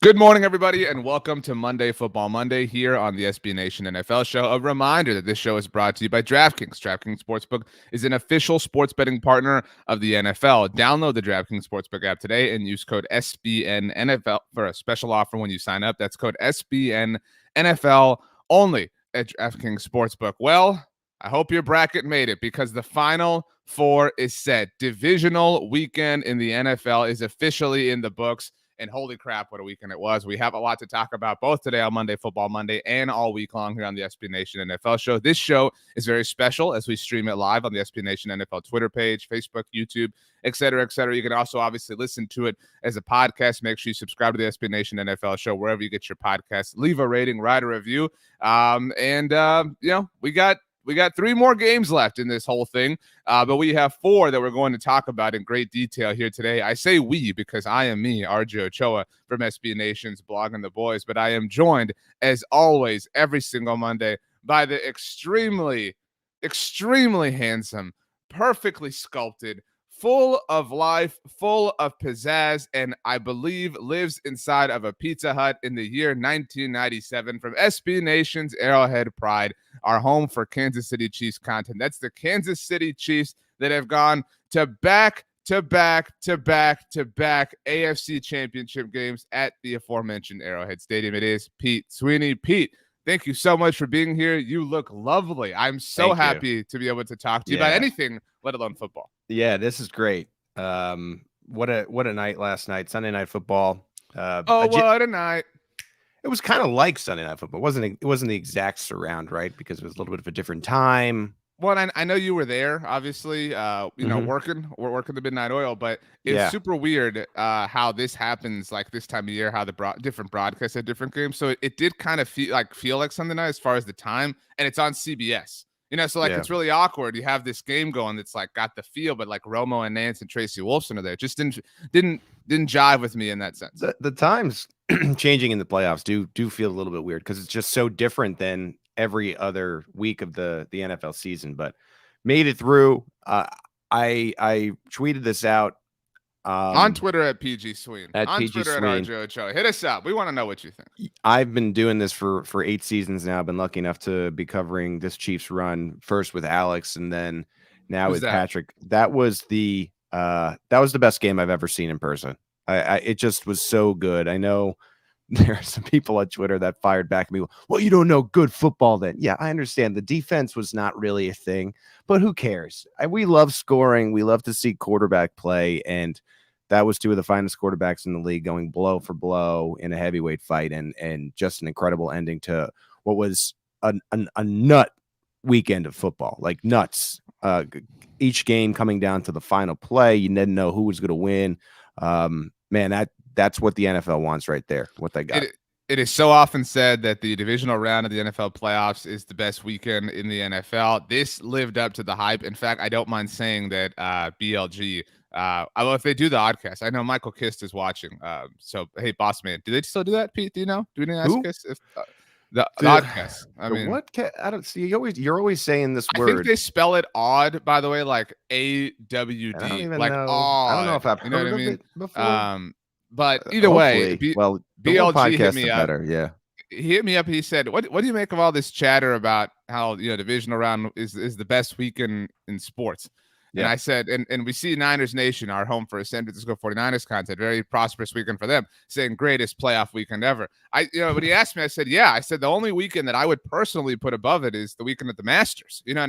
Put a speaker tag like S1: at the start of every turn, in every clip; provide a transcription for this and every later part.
S1: Good morning, everybody, and welcome to Monday Football Monday here on the SB Nation NFL show. A reminder that this show is brought to you by DraftKings. DraftKings Sportsbook is an official sports betting partner of the NFL. Download the DraftKings Sportsbook app today and use code SBNNFL for a special offer when you sign up. That's code SBNNFL only at DraftKings Sportsbook. Well, I hope your bracket made it because the Final Four is set. Divisional weekend in the NFL is officially in the books. And holy crap, what a weekend it was. We have a lot to talk about both today on Monday Football Monday and all week long here on the SB Nation NFL show. This show is very special as we stream it live on the SB Nation NFL Twitter page, Facebook, YouTube, et cetera, et cetera. You can also obviously listen to it as a podcast. Make sure you subscribe to the SB Nation NFL show wherever you get your podcasts. Leave a rating, write a review. We got 3 more games left in this whole thing, but we have 4 that we're going to talk about in great detail here today. I say we because I am me, Ochoarjochoa from SB Nation's Blog and the Boys, but I am joined, as always, every single Monday by the extremely, extremely handsome, perfectly sculpted, full of life, full of pizzazz, and I believe lives inside of a Pizza Hut in the year 1997 from SB Nation's Arrowhead Pride, our home for Kansas City Chiefs content. That's the Kansas City Chiefs that have gone to back-to-back AFC Championship games at the aforementioned Arrowhead Stadium. It is Pete Sweeney. Pete, thank you so much for being here. You look lovely. I'm so happy to be able to talk to you about anything, let alone football.
S2: Yeah, this is great. What a night last night, Sunday Night Football.
S1: What a night.
S2: It was kind of like Sunday Night Football. It wasn't the exact surround, right? Because it was a little bit of a different time.
S1: Well, I know you were there, obviously, working the Midnight Oil, but it's super weird how this happens like this time of year, how the different broadcasts at different games. So it did kind of feel like Sunday night as far as the time, and it's on CBS. So it's really awkward. You have this game going that's like got the feel, but like Romo and Nance and Tracy Wolfson are there. Just didn't jive with me in that sense.
S2: The times changing in the playoffs do feel a little bit weird because it's just so different than every other week of the NFL season, but made it through. I tweeted this out
S1: on Twitter at PG Sween. On
S2: PG
S1: Twitter
S2: Sween.
S1: at Ochoa. Hit us up. We want to know what you think.
S2: I've been doing this for 8 seasons now. I've been lucky enough to be covering this Chiefs run first with Alex and then now with Patrick. That was the best game I've ever seen in person. It just was so good. I know there are some people on Twitter that fired back at me. Well, you don't know good football then. Yeah, I understand. The defense was not really a thing, but who cares? We love scoring. We love to see quarterback play. And that was 2 of the finest quarterbacks in the league going blow for blow in a heavyweight fight. And just an incredible ending to what was a nut weekend of football, like nuts. Each game coming down to the final play. You didn't know who was going to win. Man, that's what the NFL wants right there, what they got.
S1: It is so often said that the divisional round of the NFL playoffs is the best weekend in the NFL. This lived up to the hype. In fact, I don't mind saying that BLG, if they do the oddcast, I know Michael Kist is watching. So, hey, boss man, do they still do that, Pete? Do you know? Do we ask Kist if the oddcast? I mean,
S2: what? I don't see. You're always saying this word.
S1: I think they spell it odd, by the way, like AWD, like odd.
S2: I don't know if I've heard of it before.
S1: But either way,
S2: BLG hit me up. Yeah,
S1: he hit me up. He said, "What do you make of all this chatter about how divisional round is the best weekend in sports?" Yeah. And I said, and we see Niners Nation, our home for San Francisco 49ers content, very prosperous weekend for them, saying greatest playoff weekend ever. When he asked me, I said, yeah. I said the only weekend that I would personally put above it is the weekend at the Masters. I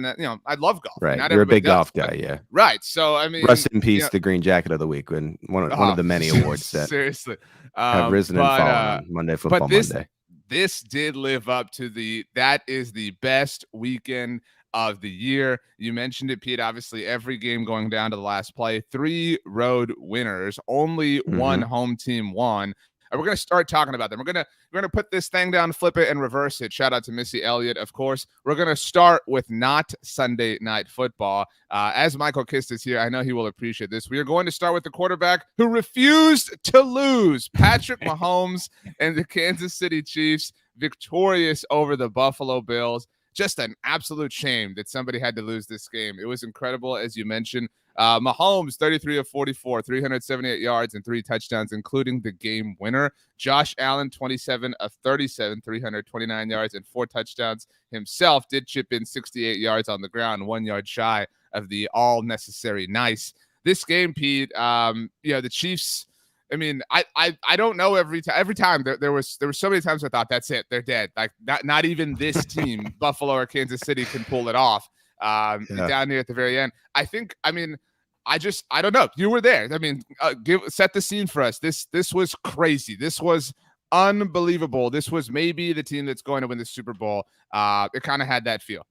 S1: love golf.
S2: Right, you're a big golf guy, yeah.
S1: Right. So I mean,
S2: rest in peace, the Green Jacket of the Week, and one of the many awards that
S1: seriously
S2: have risen and fallen on Monday Football Monday.
S1: This did live up to that is the best weekend of the year. You mentioned it, Pete. Obviously, every game going down to the last play. 3 road winners. Only one home team won. And we're going to start talking about them. We're going to put this thing down, flip it, and reverse it. Shout out to Missy Elliott, of course. We're going to start with not Sunday Night Football. As Michael Kist is here, I know he will appreciate this. We are going to start with the quarterback who refused to lose, Patrick Mahomes and the Kansas City Chiefs, victorious over the Buffalo Bills. Just an absolute shame that somebody had to lose this game. It was incredible, as you mentioned. Mahomes, 33 of 44, 378 yards and 3 touchdowns, including the game winner. Josh Allen, 27 of 37, 329 yards and 4 touchdowns. Himself did chip in 68 yards on the ground, 1 yard shy of the all necessary nice. This game, Pete, the Chiefs. I mean, I don't know every time there was so many times I thought that's it, they're dead. Like not even this team, Buffalo or Kansas City, can pull it off. Down here at the very end, I don't know. You were there. I mean, set the scene for us. This was crazy. This was unbelievable. This was maybe the team that's going to win the Super Bowl. It kind of had that feel.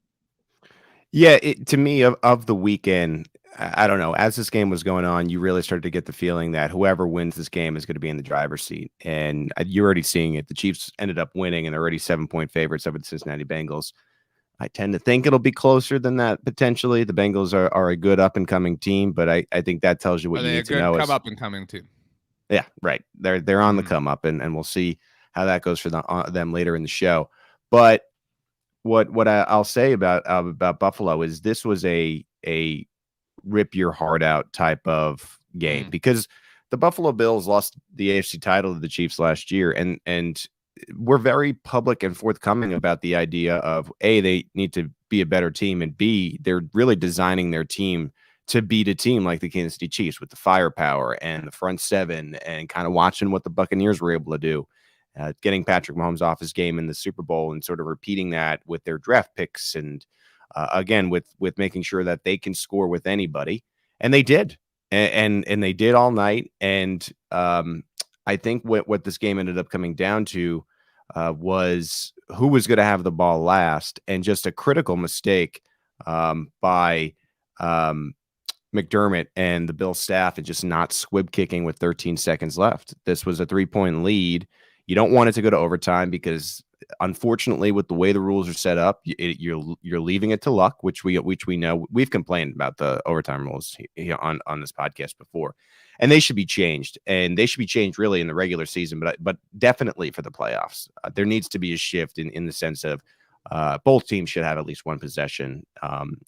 S2: Yeah, to me of the weekend, I don't know. As this game was going on, you really started to get the feeling that whoever wins this game is going to be in the driver's seat. And you're already seeing it. The Chiefs ended up winning, and they're already 7-point favorites over the Cincinnati Bengals. I tend to think it'll be closer than that, potentially. The Bengals are a good up-and-coming team, but I think that tells you what you need to know.
S1: Up-and-coming team.
S2: Yeah, right. They're on the come-up, and we'll see how that goes for them later in the show. But what I'll say about Buffalo is this was a rip your heart out type of game, because the Buffalo Bills lost the AFC title to the Chiefs last year, and we're very public and forthcoming about the idea of A, they need to be a better team, and B, they're really designing their team to beat a team like the Kansas City Chiefs with the firepower and the front seven, and kind of watching what the Buccaneers were able to do. Getting Patrick Mahomes off his game in the Super Bowl and sort of repeating that with their draft picks, and again with making sure that they can score with anybody, and they did, and they did all night. And I think what this game ended up coming down to was who was going to have the ball last, and just a critical mistake by McDermott and the Bills staff, and just not squib kicking with 13 seconds left. This was a 3-point lead. You don't want it to go to overtime, because unfortunately, with the way the rules are set up, you're leaving it to luck, which we know. We've complained about the overtime rules on this podcast before, and they should be changed. And they should be changed really in the regular season, but definitely for the playoffs. There needs to be a shift in the sense of both teams should have at least one possession,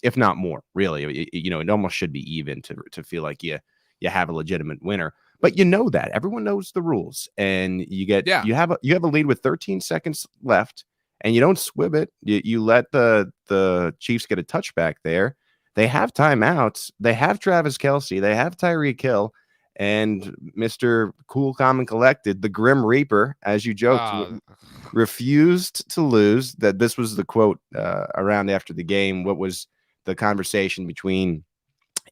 S2: if not more. Really, it almost should be even to feel like you have a legitimate winner. But that everyone knows the rules, and you have a lead with 13 seconds left, and you don't squib it. You let the Chiefs get a touchback there. They have timeouts. They have Travis Kelce. They have Tyreek Hill, and Mr. Cool, Calm, and Collected, the Grim Reaper, as you joked, refused to lose. That this was the quote around after the game. What was the conversation between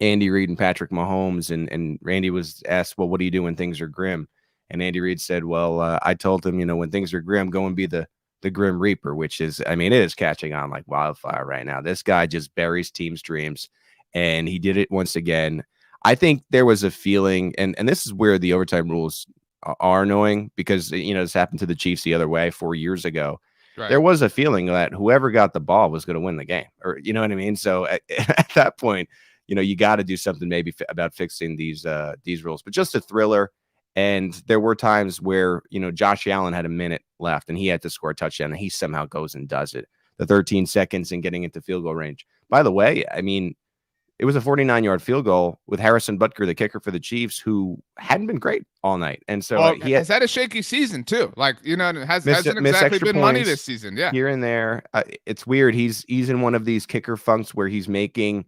S2: Andy Reid and Patrick Mahomes, and Randy was asked, well, what do you do when things are grim? And Andy Reid said, well, I told him, when things are grim, go and be the Grim Reaper, which is, it is catching on like wildfire right now. This guy just buries teams' dreams, and he did it once again. I think there was a feeling, and this is where the overtime rules are annoying, because, this happened to the Chiefs the other way 4 years ago. Right. There was a feeling that whoever got the ball was going to win the game, or, you know what I mean? So at that point, you got to do something maybe about fixing these rules. But just a thriller. And there were times where, Josh Allen had a minute left and he had to score a touchdown, and he somehow goes and does it. The 13 seconds and getting into field goal range. By the way, it was a 49-yard field goal with Harrison Butker, the kicker for the Chiefs, who hadn't been great all night. And so
S1: he has had a shaky season too. Like, hasn't exactly been money this season. Yeah.
S2: Here and there. It's weird. He's in one of these kicker funks where he's making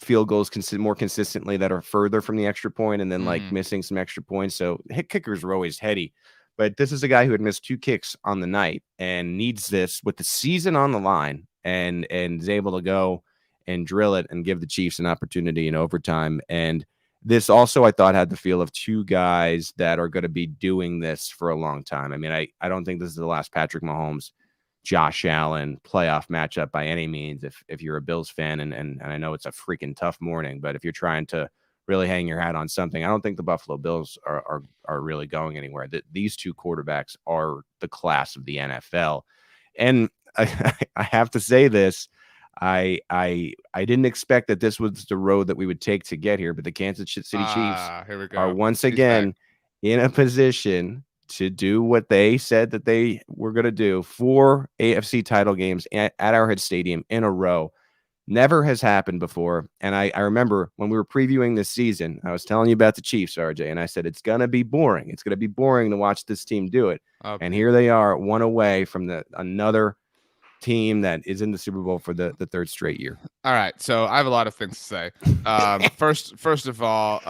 S2: field goals more consistently that are further from the extra point, and then like missing some extra points. So hit kickers are always heady, but this is a guy who had missed 2 kicks on the night and needs this with the season on the line, and is able to go and drill it and give the Chiefs an opportunity in overtime. And this also, I thought, had the feel of 2 guys that are going to be doing this for a long time. I don't think this is the last Patrick Mahomes, Josh Allen playoff matchup by any means. If you're a Bills fan, and I know it's a freaking tough morning, but if you're trying to really hang your hat on something, I don't think the Buffalo Bills are really going anywhere. These 2 quarterbacks are the class of the NFL. And I have to say this, I didn't expect that this was the road that we would take to get here, but the Kansas City Chiefs are once again in a position to do what they said that they were going to do. 4 AFC title games at Arrowhead Stadium in a row. Never has happened before. And I remember when we were previewing this season, I was telling you about the Chiefs, RJ, and I said, it's going to be boring. It's going to be boring to watch this team do it. Okay. And here they are, one away from another team that is in the Super Bowl for the third straight year.
S1: All right. So I have a lot of things to say. First of all,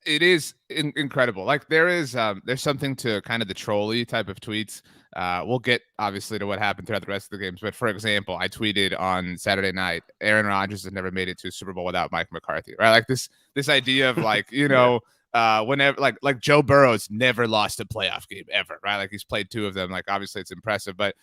S1: it is incredible. Like there's something to kind of the trolley type of tweets. We'll get obviously to what happened throughout the rest of the games. But for example, I tweeted on Saturday night, Aaron Rodgers has never made it to a Super Bowl without Mike McCarthy, right? Like this idea of like, whenever like Joe Burrow's never lost a playoff game ever, right? Like he's played 2 of them. Like obviously it's impressive, but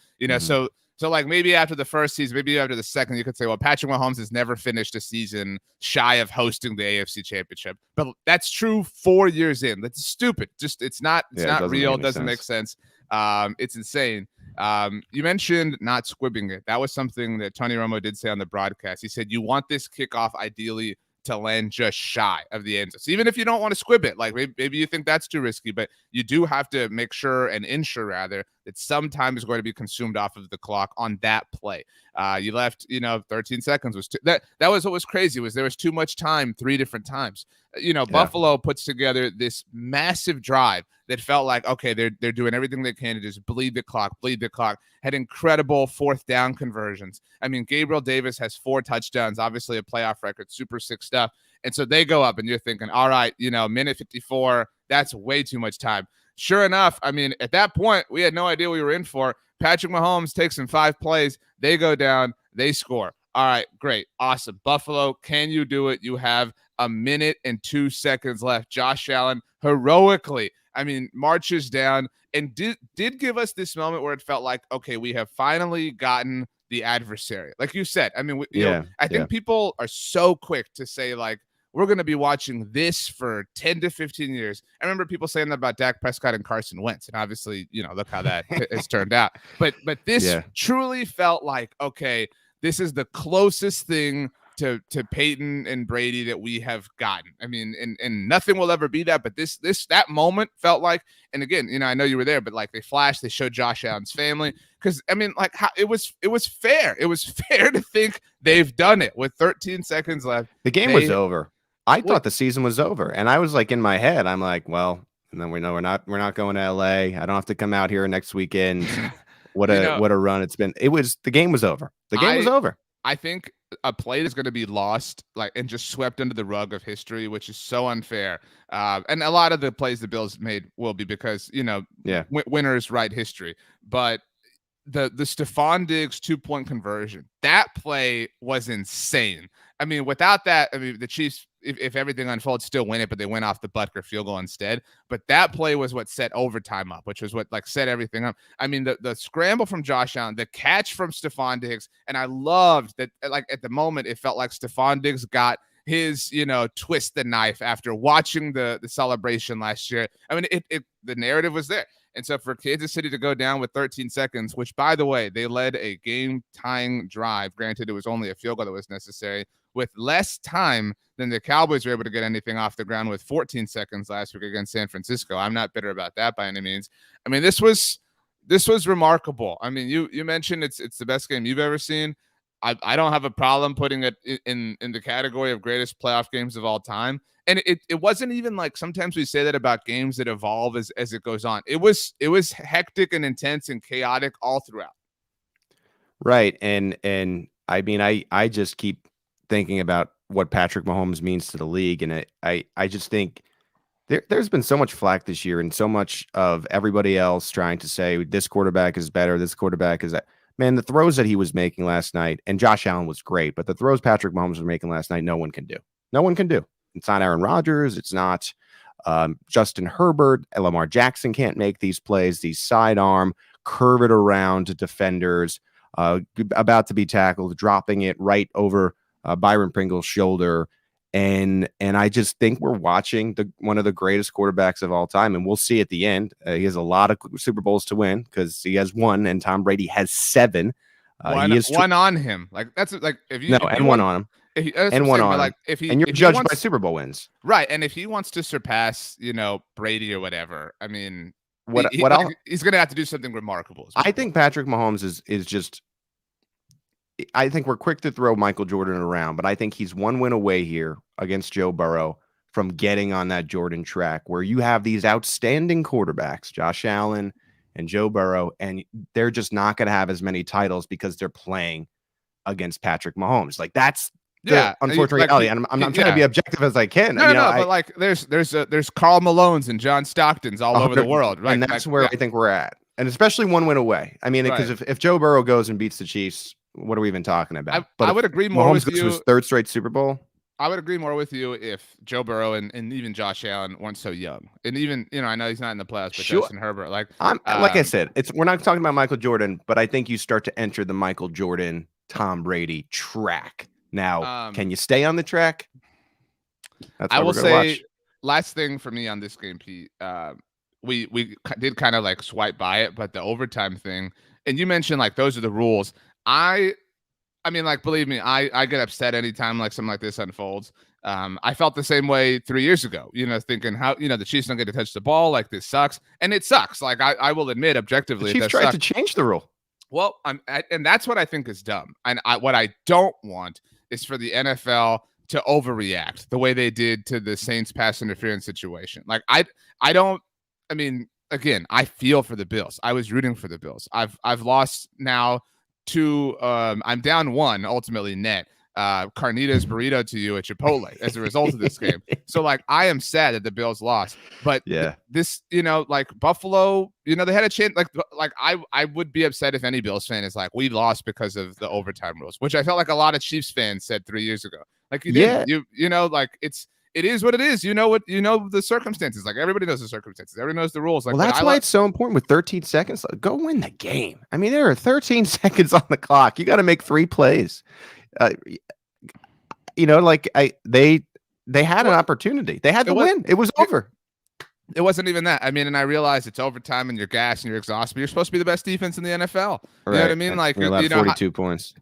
S1: so like maybe after the first season, maybe after the second, you could say, well, Patrick Mahomes has never finished a season shy of hosting the AFC Championship. But that's true 4 years in. That's stupid. Just it's not real. It doesn't make sense. It's insane. You mentioned not squibbing it. That was something that Tony Romo did say on the broadcast. He said, you want this kickoff ideally to land just shy of the end zone. So even if you don't want to squib it, like maybe you think that's too risky, but you do have to make sure and ensure rather that some time is going to be consumed off of the clock on that play. You left, 13 seconds was that was what was crazy was there was too much time 3 different times. Buffalo puts together this massive drive that felt like, okay, they're doing everything they can to just bleed the clock, had incredible 4th down conversions. I mean, Gabriel Davis has 4 touchdowns, obviously a playoff record, super sick stuff. And so they go up and you're thinking, all right, minute 54, that's way too much time. Sure enough, I mean, at that point, we had no idea what we were in for. Patrick Mahomes takes in 5 plays. They go down, they score. All right, great, awesome. Buffalo, can you do it? You have a minute and 2 seconds left. Josh Allen heroically, marches down and did give us this moment where it felt like, okay, we have finally gotten the adversary. Like you said, I think people are so quick to say like, we're going to be watching this for 10 to 15 years. I remember people saying that about Dak Prescott and Carson Wentz. And obviously, look how that has turned out. But this truly felt like, okay, this is the closest thing to Peyton and Brady that we have gotten. And nothing will ever be that. But that moment felt like, and again, I know you were there, but like they flashed, they showed Josh Allen's family. Because it was fair. It was fair to think they've done it with 13 seconds left.
S2: The game was over. I thought the season was over, and I was like in my head, I'm like, well, and then we know we're not going to LA. I don't have to come out here next weekend. What a run it's been. The game was over. The game was over.
S1: I think a play that's going to be lost, and just swept under the rug of history, which is so unfair. And a lot of the plays the Bills made will be because winners write history. But the Stephon Diggs 2-point conversion, that play was insane. Without that, the Chiefs, if everything unfolds, still win it, but they went off the Butker field goal instead. But that play was what set overtime up, which was what set everything up. The scramble from Josh Allen, the catch from Stephon Diggs, and I loved that. At the moment, it felt like Stephon Diggs got his, twist the knife after watching the celebration last year. The narrative was there. And so for Kansas City to go down with 13 seconds, which, by the way, they led a game-tying drive. Granted, it was only a field goal that was necessary. With less time than the Cowboys were able to get anything off the ground with 14 seconds last week against San Francisco. I'm not bitter about that by any means. This was remarkable. You mentioned it's the best game you've ever seen. I don't have a problem putting it in the category of greatest playoff games of all time. And it wasn't even like sometimes we say that about games that evolve as it goes on. It was hectic and intense and chaotic all throughout.
S2: Right. And I just keep thinking about what Patrick Mahomes means to the league. And I just think there's been so much flack this year and so much of everybody else trying to say this quarterback is better. This quarterback is that. Man, the throws that he was making last night, and Josh Allen was great, but the throws Patrick Mahomes was making last night, no one can do. No one can do. It's not Aaron Rodgers. It's not Justin Herbert. Lamar Jackson can't make these plays, these sidearm, curve it around to defenders, about to be tackled, dropping it right over Byron Pringle's shoulder. And I just think we're watching one of the greatest quarterbacks of all time, and we'll see at the end. He has a lot of Super Bowls to win because he has 1, and Tom Brady has 7.
S1: He has 1 on him. Like that's like if you
S2: one on him, and 1 on him. And you're judged by Super Bowl wins,
S1: right? And if he wants to surpass, Brady or whatever,
S2: he's
S1: going to have to do something remarkable.
S2: I think Patrick Mahomes is just I think we're quick to throw Michael Jordan around, but I think he's one win away here against Joe Burrow from getting on that Jordan track where you have these outstanding quarterbacks, Josh Allen and Joe Burrow, and they're just not going to have as many titles because they're playing against Patrick Mahomes. Like that's the unfortunate reality. And I'm trying to be objective as I can.
S1: No, but like there's Karl Malones and John Stocktons all over the world, right?
S2: And that's where I think we're at. And especially one win away. I mean, because if Joe Burrow goes and beats the Chiefs, what are we even talking about?
S1: I would agree more with you.
S2: His third straight Super Bowl.
S1: I would agree more with you if Joe Burrow and even Josh Allen weren't so young. And even, I know he's not in the playoffs, but Justin Herbert, like
S2: I said, we're not talking about Michael Jordan, but I think you start to enter the Michael Jordan, Tom Brady track. Now, can you stay on the track?
S1: That's I will say last thing for me on this game, Pete. We did kind of like swipe by it, but the overtime thing, and you mentioned like those are the rules. I mean, like, believe me, I get upset anytime like something like this unfolds. I felt the same way 3 years ago, thinking how, the Chiefs don't get to touch the ball. Like, this sucks. And it sucks. Like, I will admit objectively,
S2: the Chiefs tried to change the rule.
S1: Well, and that's what I think is dumb. And what I don't want is for the NFL to overreact the way they did to the Saints pass interference situation. Like, I mean, again, I feel for the Bills. I was rooting for the Bills. I've lost now to I'm down one ultimately net carnitas burrito to you at Chipotle as a result of this game. So like I am sad that the Bills lost, but this like Buffalo, they had a chance. Like I would be upset if any Bills fan is like, we lost because of the overtime rules, which I felt like a lot of Chiefs fans said 3 years ago. Like you didn't, like it is what it is. The circumstances. Like everybody knows the circumstances. Everybody knows the rules. Like,
S2: well, that's why it's so important with 13 seconds. Go win the game. I mean, there are 13 seconds on the clock. You got to make 3 plays. They had an opportunity. They had to win. It was over.
S1: It wasn't even that. I mean, and I realize it's overtime and you're gassed and you're exhausted. But you're supposed to be the best defense in the NFL. You know what I mean? Like
S2: you're 42 points.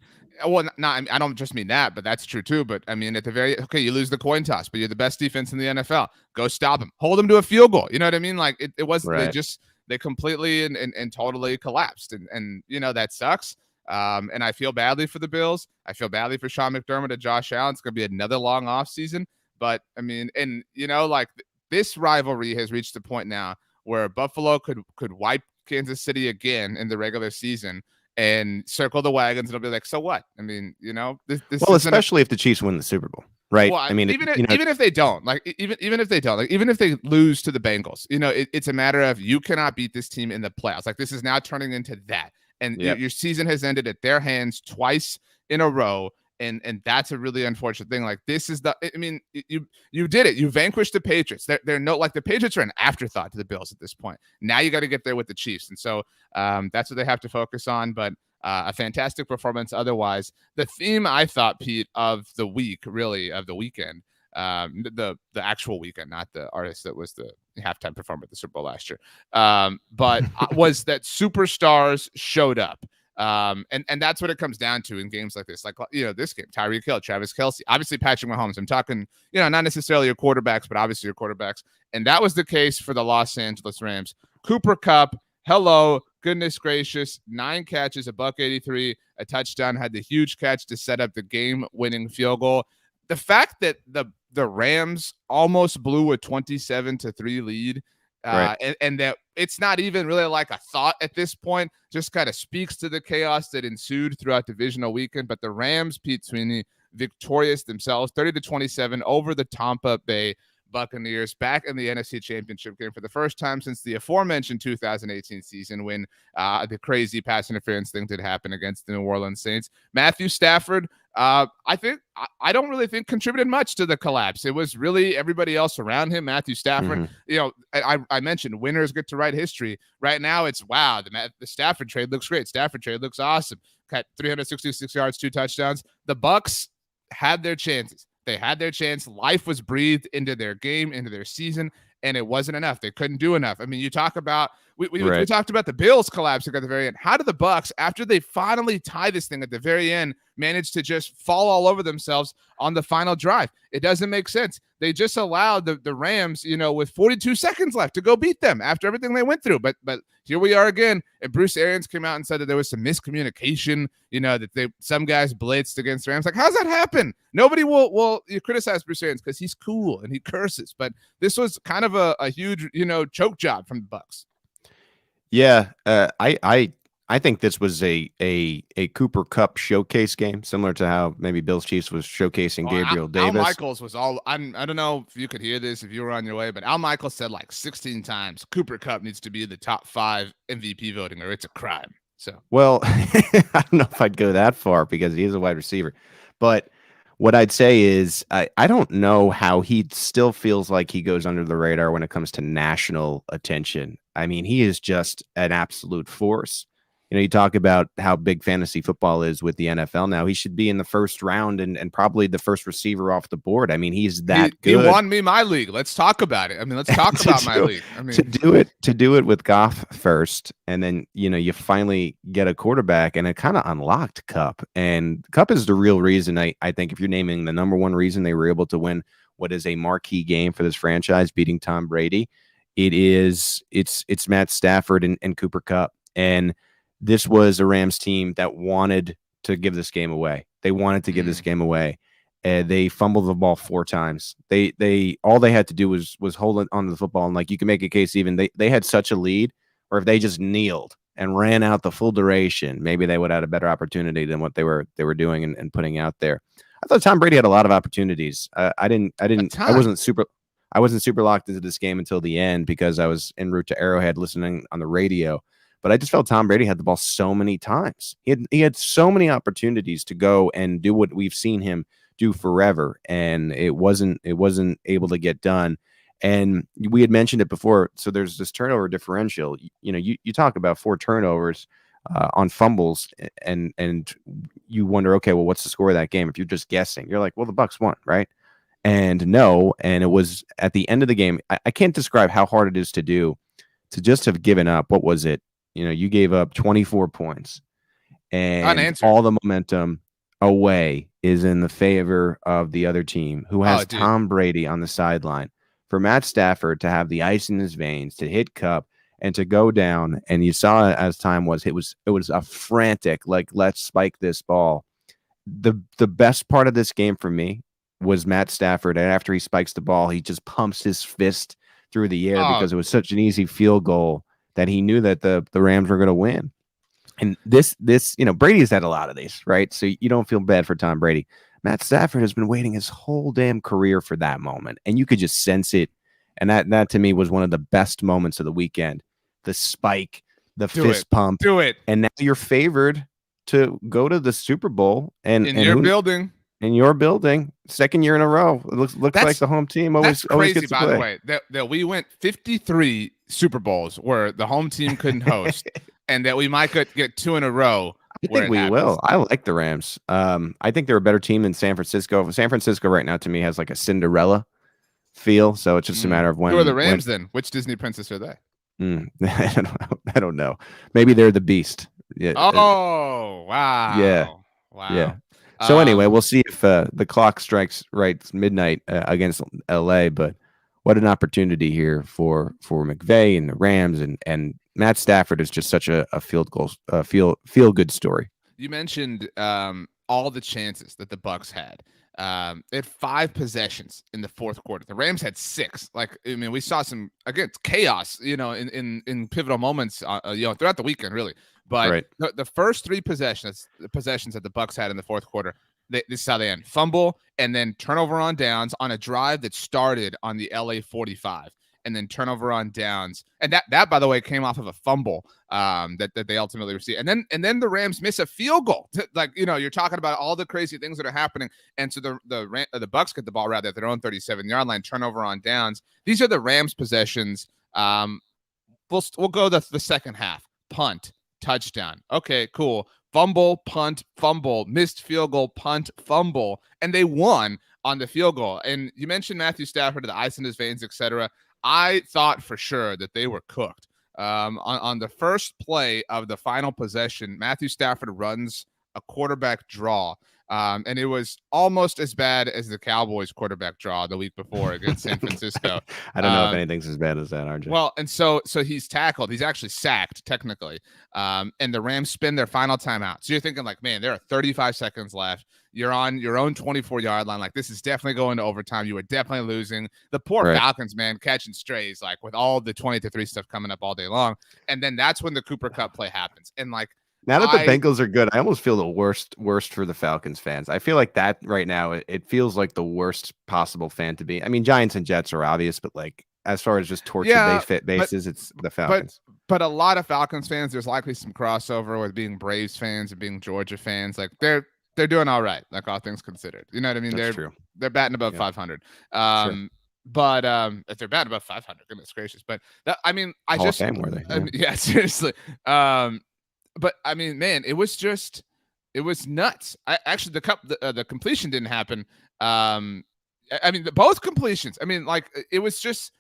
S1: Well, I don't just mean that, but that's true too. But I mean, you lose the coin toss, but you're the best defense in the NFL. Go stop them, hold them to a field goal. You know what I mean? Like it wasn't. They completely and totally collapsed, and that sucks. And I feel badly for the Bills. I feel badly for Sean McDermott and Josh Allen. It's gonna be another long off season. But I mean, and like this rivalry has reached a point now where Buffalo could wipe Kansas City again in the regular season and circle the wagons. And it'll be like, so what? I mean, this
S2: especially if the Chiefs win the Super Bowl, right?
S1: Well, I mean, even if they don't, like, even if they lose to the Bengals, it's a matter of you cannot beat this team in the playoffs. Like, this is now turning into that, and your season has ended at their hands twice in a row. And that's a really unfortunate thing. Like, this is you did it. You vanquished the Patriots. They're the Patriots are an afterthought to the Bills at this point. Now you got to get there with the Chiefs. And so that's what they have to focus on. But a fantastic performance otherwise. The theme, I thought, Pete, of the week, really, of the weekend, the actual weekend, not the artist that was the halftime performer at the Super Bowl last year, but was that superstars showed up. And that's what it comes down to in games like this. Like, this game, Tyreek Hill, Travis Kelce, obviously Patrick Mahomes. I'm talking, not necessarily your quarterbacks, but obviously your quarterbacks. And that was the case for the Los Angeles Rams. Cooper Kupp, hello, goodness gracious, 9 catches, $183, a touchdown, had the huge catch to set up the game-winning field goal. The fact that the Rams almost blew a 27-3 lead, and that it's not even really like a thought at this point, just kind of speaks to the chaos that ensued throughout divisional weekend. But the Rams, Pete Sweeney, victorious themselves, 30-27 over the Tampa Bay Buccaneers, back in the NFC Championship game for the first time since the aforementioned 2018 season when the crazy pass interference thing did happen against the New Orleans Saints. Matthew Stafford, I don't really think contributed much to the collapse. It was really everybody else around him. Matthew Stafford, I mentioned winners get to write history. Right now it's, wow, the Stafford trade looks great. Stafford trade looks awesome. Got 366 yards, 2 touchdowns. The Bucs had their chances. They had their chance. Life was breathed into their game, into their season, and it wasn't enough. They couldn't do enough. I mean, you talk about We talked about the Bills collapsing at the very end. How did the Bucs, after they finally tie this thing at the very end, manage to just fall all over themselves on the final drive? It doesn't make sense. They just allowed the Rams, with 42 seconds left to go beat them after everything they went through. But here we are again. And Bruce Arians came out and said that there was some miscommunication, that some guys blitzed against the Rams. Like, how's that happen? Nobody will criticize Bruce Arians because he's cool and he curses. But this was kind of a huge, choke job from the Bucs.
S2: Yeah, I think this was a Cooper Kupp showcase game, similar to how maybe Bills Chiefs was showcasing Gabriel Davis.
S1: Al Michaels was all. I don't know if you could hear this if you were on your way, but Al Michaels said like 16 times Cooper Kupp needs to be in the top 5 MVP voting, or it's a crime. So,
S2: well, I don't know if I'd go that far because he is a wide receiver, but what I'd say is I don't know how he still feels like he goes under the radar when it comes to national attention. I mean, he is just an absolute force. You talk about how big fantasy football is with the NFL now. He should be in the first round and probably the first receiver off the board. I mean, he's that good.
S1: He won me my league. Let's talk about it. I mean, let's talk about my league. I mean,
S2: to do it with Goff first, and then you finally get a quarterback, and it kind of unlocked Kupp. And Kupp is the real reason. I think if you're naming the number one reason they were able to win what is a marquee game for this franchise, beating Tom Brady, it's Matt Stafford and Cooper Kupp. And this was a Rams team that wanted to give this game away. They wanted to give this game away. They fumbled the ball 4 times. They all they had to do was hold it on the football. And like, you can make a case even they had such a lead, or if they just kneeled and ran out the full duration, maybe they would have had a better opportunity than what they were doing and putting out there. I thought Tom Brady had a lot of opportunities. I wasn't super locked into this game until the end because I was en route to Arrowhead listening on the radio. But I just felt Tom Brady had the ball so many times. He had so many opportunities to go and do what we've seen him do forever, and it wasn't able to get done. And we had mentioned it before. So there's this turnover differential. You talk about 4 turnovers on fumbles, and you wonder, okay, well, what's the score of that game? If you're just guessing, you're like, well, the Bucs won, right? And no, and it was at the end of the game. I can't describe how hard it is to do to just have given up. What was it? You gave up 24 points, and
S1: unanswered.
S2: All the momentum away is in the favor of the other team, who has Tom Brady on the sideline. For Matt Stafford to have the ice in his veins, to hit Kupp, and to go down, and you saw it as time was, it was a frantic, like, let's spike this ball. The best part of this game for me was Matt Stafford, and after he spikes the ball, he just pumps his fist through the air because it was such an easy field goal that he knew that the Rams were going to win. And this, Brady's had a lot of these, right? So you don't feel bad for Tom Brady. Matt Stafford has been waiting his whole damn career for that moment, and you could just sense it. And that to me was one of the best moments of the weekend. The spike, the fist pump.
S1: Do it.
S2: And now you're favored to go to the Super Bowl. And
S1: in your building.
S2: In your building, second year in a row. It looks like the home team always gets to play. That's crazy, by the way,
S1: that we went 53 Super Bowls where the home team couldn't host, and that we might get 2 in a row.
S2: I think we will. I like the Rams. I think they're a better team than San Francisco. San Francisco right now, to me, has like a Cinderella feel, so it's just a matter of when.
S1: Who are the Rams then? Which Disney princess are they?
S2: I don't know. Maybe they're the Beast.
S1: Yeah. Oh, wow.
S2: Yeah.
S1: Wow.
S2: Yeah. So anyway, we'll see if the clock strikes right midnight against LA. But what an opportunity here for McVay and the Rams, and Matt Stafford is just such a feel good story.
S1: You mentioned all the chances that the Bucs had. They had 5 possessions in the fourth quarter. The Rams had 6. We saw some chaos, in pivotal moments, throughout the weekend, really. But
S2: right.
S1: the first 3 possessions that the Bucs had in the fourth quarter, this is how they end: fumble, and then turnover on downs on a drive that started on the LA 45, and then turnover on downs. And that by the way came off of a fumble that they ultimately received. And then the Rams miss a field goal. You're talking about all the crazy things that are happening. And so the Bucs get the ball rather at their own 37-yard line, turnover on downs. These are the Rams possessions. We'll go the second half. Punt, touchdown. Okay, cool. Fumble, punt, fumble, missed field goal, punt, fumble, and they won on the field goal. And you mentioned Matthew Stafford, the ice in his veins, etc. I thought for sure that they were cooked. On the first play of the final possession, Matthew Stafford runs a quarterback draw. And it was almost as bad as the Cowboys quarterback draw the week before against San Francisco.
S2: I don't know if anything's as bad as that, RJ.
S1: Well, and so he's tackled. He's actually sacked technically. And the Rams spin their final timeout. So you're thinking like, man, there are 35 seconds left. You're on your own 24-yard line. Like, this is definitely going to overtime. You are definitely losing. The poor Falcons, man, catching strays, like with all the 20-3 stuff coming up all day long. And then that's when the Cooper Kupp play happens. And like,
S2: now that the Bengals are good, I almost feel the worst for the Falcons fans. I feel like that right now, it feels like the worst possible fan to be. I mean, Giants and Jets are obvious, but like as far as just torture bases, it's the Falcons.
S1: But a lot of Falcons fans, there's likely some crossover with being Braves fans and being Georgia fans. Like they're doing all right, like all things considered. You know what I mean?
S2: That's true.
S1: They're batting above 500.
S2: Sure.
S1: But if they're batting above 500, goodness gracious. But that, I mean,
S2: Hall of Fame, were they?
S1: Yeah. Yeah, seriously. But I mean, man, it was nuts. Actually, the completion didn't happen. I mean, both completions. I mean, like it was just,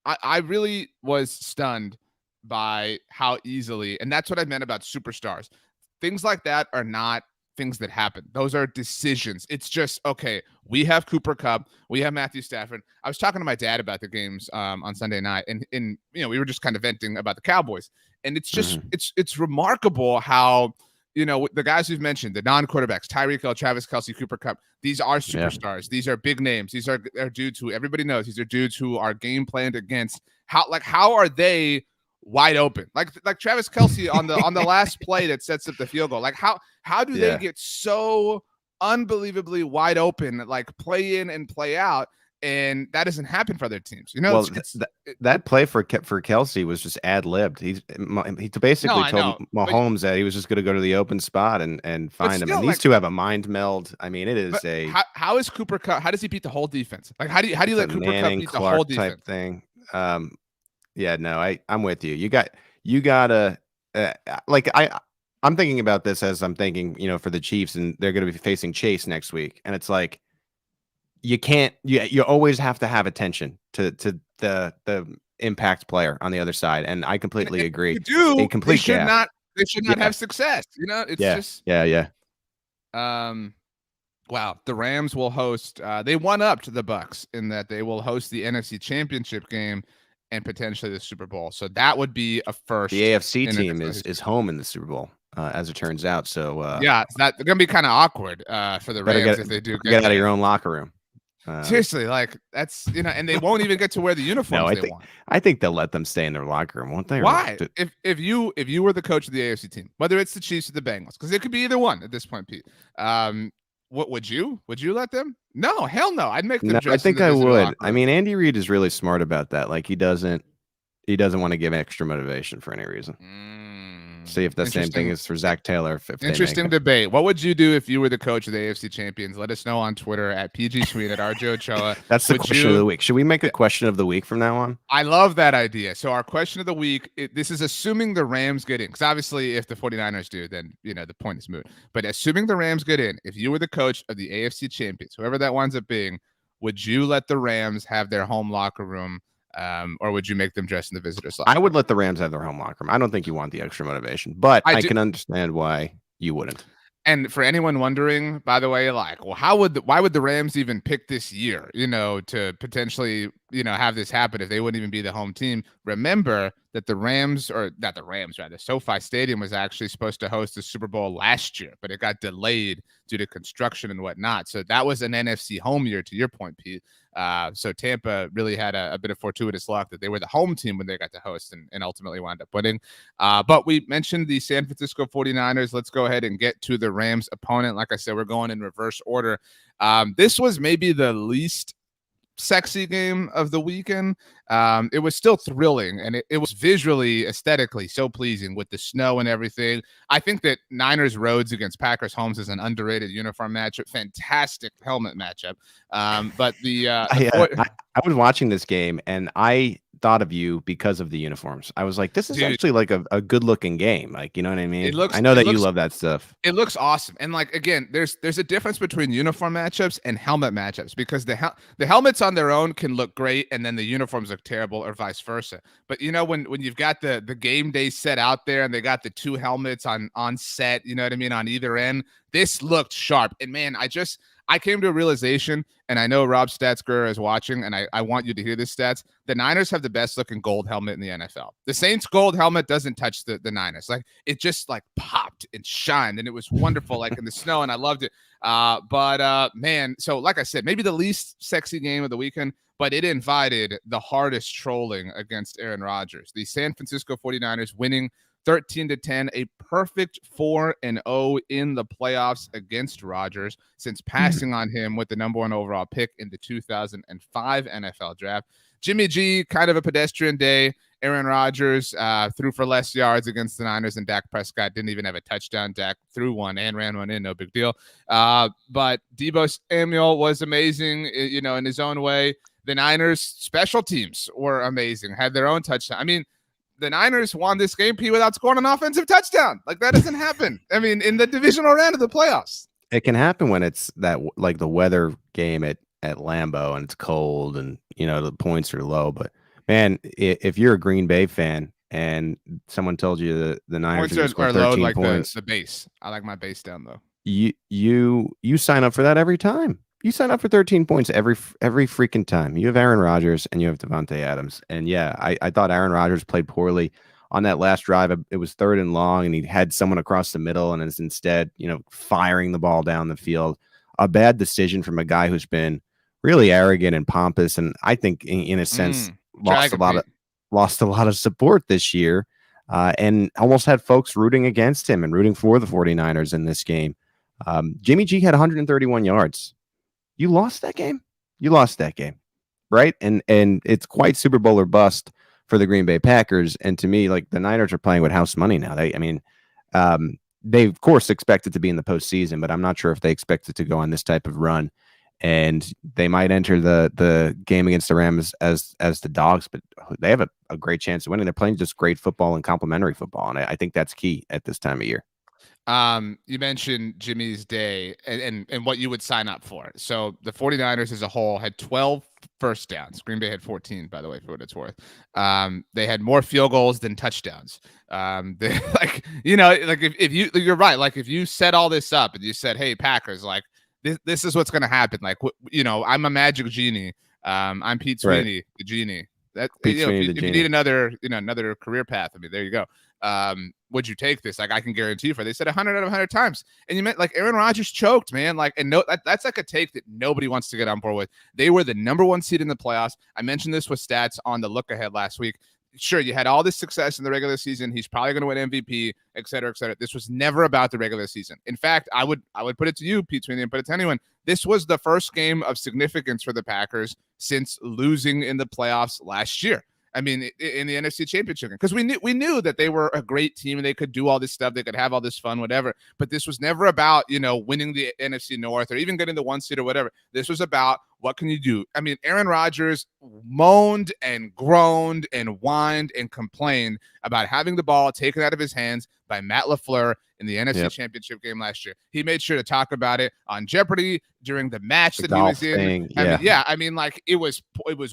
S1: I really was stunned by how easily, and that's what I meant about superstars. Things like that are not things that happen. Those are decisions. It's just, okay, we have Cooper Kupp, we have Matthew Stafford. I was talking to my dad about the games on Sunday night, and you know, we were just kind of venting about the Cowboys. And it's just it's remarkable how, you know, the guys we've mentioned, the non-quarterbacks, Tyreek Hill, Travis Kelce, Cooper Kupp, these are superstars. Yeah. These are big names. These are dudes who everybody knows. These are dudes who are game planned against. How are they wide open? Like Travis Kelce on the last play that sets up the field goal. Like how do they get so unbelievably wide open, like play in and play out? And that doesn't happen for other teams, you know.
S2: Well, that play for Kelce was just ad-libbed. He basically told Mahomes that he was just going to go to the open spot and find him. And these two have a mind meld. I mean, it is
S1: how is Cooper Kupp? How does he beat the whole defense? Like how do you let Cooper Kupp beat the whole defense?
S2: Type thing. Yeah, no, I'm with you. You gotta I'm thinking about this as I'm thinking, you know, for the Chiefs, and they're going to be facing Chase next week, and it's like, you always have to have attention to the impact player on the other side, and I completely agree.
S1: You do. They should not have success. You know, it's just wow. The Rams will host. They won up to the Bucs in that they will host the NFC Championship game and potentially the Super Bowl. So that would be a first.
S2: The AFC team is home in the Super Bowl, as it turns out. So
S1: that's going to be kind of awkward for the Rams if they do
S2: get out of your own locker room.
S1: Seriously, like that's, you know, and they won't even get to wear the uniforms want.
S2: I think they'll let them stay in their locker room, won't they?
S1: Why? If you were the coach of the AFC team, whether it's the Chiefs or the Bengals, because it could be either one at this point, Pete. What would you let them? No, hell no. I'd make them.
S2: No, I think I would. I mean, Andy Reid is really smart about that. Like he doesn't want to give extra motivation for any reason. See if the same thing is for Zach Taylor.
S1: Interesting debate. What would you do if you were the coach of the AFC champions? Let us know on Twitter at PG Sweeney at Ochoarjochoa.
S2: That's the question of the week. Should we make a question of the week from now on?
S1: I love that idea. So our question of the week, this is assuming the Rams get in. Because obviously if the 49ers do, then, you know, the point is moot. But assuming the Rams get in, if you were the coach of the AFC champions, whoever that winds up being, would you let the Rams have their home locker room? Or would you make them dress in the visitors' locker room?
S2: I would let the Rams have their home locker room. I don't think you want the extra motivation, but I can understand why you wouldn't.
S1: And for anyone wondering, by the way, like, well, why would the Rams even pick this year, you know, to potentially, you know, have this happen if they wouldn't even be the home team? Remember that the SoFi Stadium was actually supposed to host the Super Bowl last year, but it got delayed due to construction and whatnot. So that was an NFC home year, to your point, Pete. So Tampa really had a bit of fortuitous luck that they were the home team when they got to host and ultimately wound up winning. But we mentioned the San Francisco 49ers. Let's go ahead and get to the Rams opponent. Like I said, we're going in reverse order. This was maybe the least sexy game of the weekend. It was still thrilling, and it was visually, aesthetically so pleasing with the snow and everything. I think that Niners roads against Packers homes is an underrated uniform matchup. Fantastic helmet matchup. But I
S2: was watching this game, and thought of you because of the uniforms. I was like, this is
S1: Dude,
S2: actually like a good looking game. Like, you know what I mean? I know
S1: it
S2: that you
S1: looks
S2: love that stuff.
S1: It looks awesome. And like again, there's a difference between uniform matchups and helmet matchups because the helmets on their own can look great and then the uniforms look terrible or vice versa. But you know when you've got the game day set out there and they got the two helmets on set, you know what I mean, on either end, this looked sharp. And man, I came to a realization, and I know Rob Statsger is watching, and I want you to hear this stats. The Niners have the best looking gold helmet in the NFL. The Saints gold helmet doesn't touch the Niners. Like it just like popped and shined, and it was wonderful, like in the snow, and I loved it. But man, so like I said, maybe the least sexy game of the weekend, but it invited the hardest trolling against Aaron Rodgers. The San Francisco 49ers winning 13-10, a perfect 4-0 in the playoffs against Rodgers since passing on him with the number 1 overall pick in the 2005 NFL draft. Jimmy G, kind of a pedestrian day. Aaron Rodgers threw for less yards against the Niners, and Dak Prescott didn't even have a touchdown. Dak threw one and ran one in, no big deal. But Deebo Samuel was amazing, you know, in his own way. The Niners' special teams were amazing, had their own touchdown. I mean, the Niners won this game, P, without scoring an offensive touchdown. Like, that doesn't happen. I mean, in the divisional round of the playoffs.
S2: It can happen when it's that, like the weather game at Lambeau and it's cold and, you know, the points are low. But, man, if you're a Green Bay fan and someone told you the Niners
S1: points
S2: are
S1: low, like
S2: points,
S1: the base. I like my base down, though.
S2: You sign up for that every time. You sign up for 13 points every freaking time. You have Aaron Rodgers and you have Devontae Adams. And yeah, I thought Aaron Rodgers played poorly on that last drive. It was 3rd and long, and he had someone across the middle and is instead, you know, firing the ball down the field. A bad decision from a guy who's been really arrogant and pompous, and I think in a sense lost a lot of support this year, and almost had folks rooting against him and rooting for the 49ers in this game. Jimmy G had 131 yards. You lost that game. Right? And it's quite Super Bowl or bust for the Green Bay Packers. And to me, like, the Niners are playing with house money now. They of course expected to be in the postseason, but I'm not sure if they expected to go on this type of run. And they might enter the game against the Rams as the dogs, but they have a great chance of winning. They're playing just great football and complementary football, and I think that's key at this time of year.
S1: You mentioned Jimmy's day and what you would sign up for. So the 49ers as a whole had 12 first downs. Green Bay had 14, by the way, for what it's worth. They had more field goals than touchdowns. They, like, you know, like if you're right, like if you set all this up and you said, hey, Packers, like this is what's going to happen. Like, you know, I'm a magic genie. I'm Pete Sweeney, right. The genie. That, you know, if you need another career path, I mean, there you go. Would you take this? Like, I can guarantee you for, they said 100 out of 100 times. And you meant, like, Aaron Rodgers choked, man. Like, and no, that's like a take that nobody wants to get on board with. They were the number 1 seed in the playoffs. I mentioned this with stats on the look ahead last week. Sure, you had all this success in the regular season. He's probably going to win MVP, et cetera, et cetera. This was never about the regular season. In fact, I would put it to you, Pete Sweeney, and put it to anyone. This was the first game of significance for the Packers since losing in the playoffs last year. I mean, in the NFC Championship, because we knew that they were a great team and they could do all this stuff, they could have all this fun, whatever. But this was never about, you know, winning the NFC North or even getting the 1 seed or whatever. This was about what can you do. I mean, Aaron Rodgers moaned and groaned and whined and complained about having the ball taken out of his hands by Matt LaFleur in the NFC Championship game last year. He made sure to talk about it on Jeopardy during the match that he was in. I mean, like, it was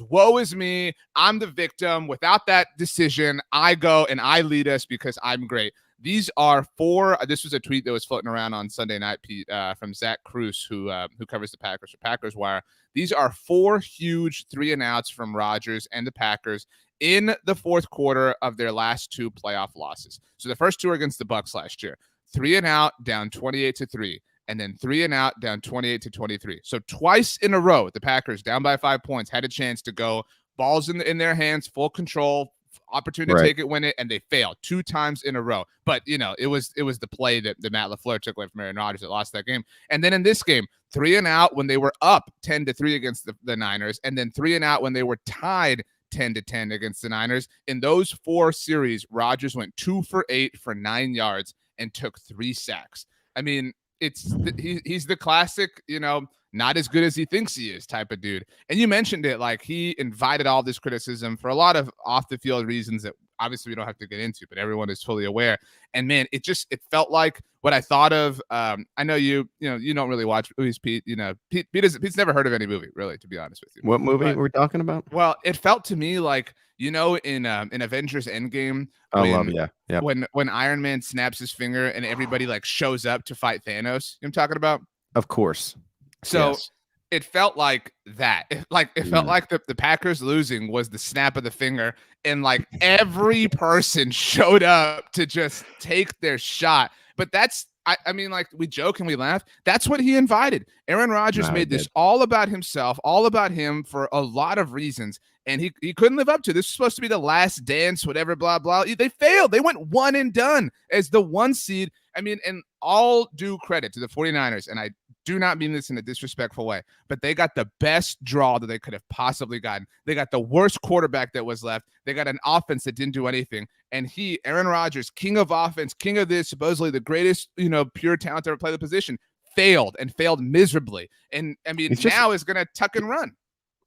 S1: woe is me. I'm the victim. Without that decision, I go and I lead us because I'm great. These are 4. This was a tweet that was floating around on Sunday night, Pete, from Zach Cruz, who covers the Packers for Packers Wire. These are 4 huge 3-and-outs from Rodgers and the Packers in the fourth quarter of their last 2 playoff losses. So the first 2 are against the Bucs last year. 3-and-out, down 28-3, and then 3-and-out, down 28-23. So twice in a row, the Packers, down by 5 points, had a chance to go balls in their hands, full control, opportunity to take it, win it, and they failed 2 times in a row. But, you know, it was the play that Matt LaFleur took away from Aaron Rodgers that lost that game. And then in this game, 3-and-out when they were up 10-3 against the Niners, and then 3-and-out when they were tied 10-10 against the Niners. In those 4 series, Rodgers went 2 for 8 for 9 yards and took 3 sacks. I mean, he's the classic, you know, not as good as he thinks he is type of dude. And you mentioned it, like he invited all this criticism for a lot of off the field reasons that obviously we don't have to get into, but everyone is fully aware. And man, it felt like what I thought of. I know you don't really watch movies, Pete. Pete's never heard of any movie, really, to be honest with you.
S2: What movie were we talking about?
S1: Well, it felt to me like, in Avengers Endgame, when Iron Man snaps his finger and everybody like shows up to fight Thanos. You know what I'm talking about?
S2: Of course.
S1: So yes. It felt like that. It felt like the Packers losing was the snap of the finger, and like every person showed up to just take their shot. But that's, I mean, like we joke and we laugh. That's what he invited. Aaron Rodgers made this all about himself, all about him for a lot of reasons. And he couldn't live up to. This was supposed to be the last dance, whatever, blah, blah. They failed. They went one and done as the 1 seed. I mean, and all due credit to the 49ers, and I do not mean this in a disrespectful way, but they got the best draw that they could have possibly gotten. They got the worst quarterback that was left. They got an offense that didn't do anything. And Aaron Rodgers, king of offense, king of this, supposedly the greatest, pure talent to ever play the position, failed miserably. And I mean, now is going to tuck and run.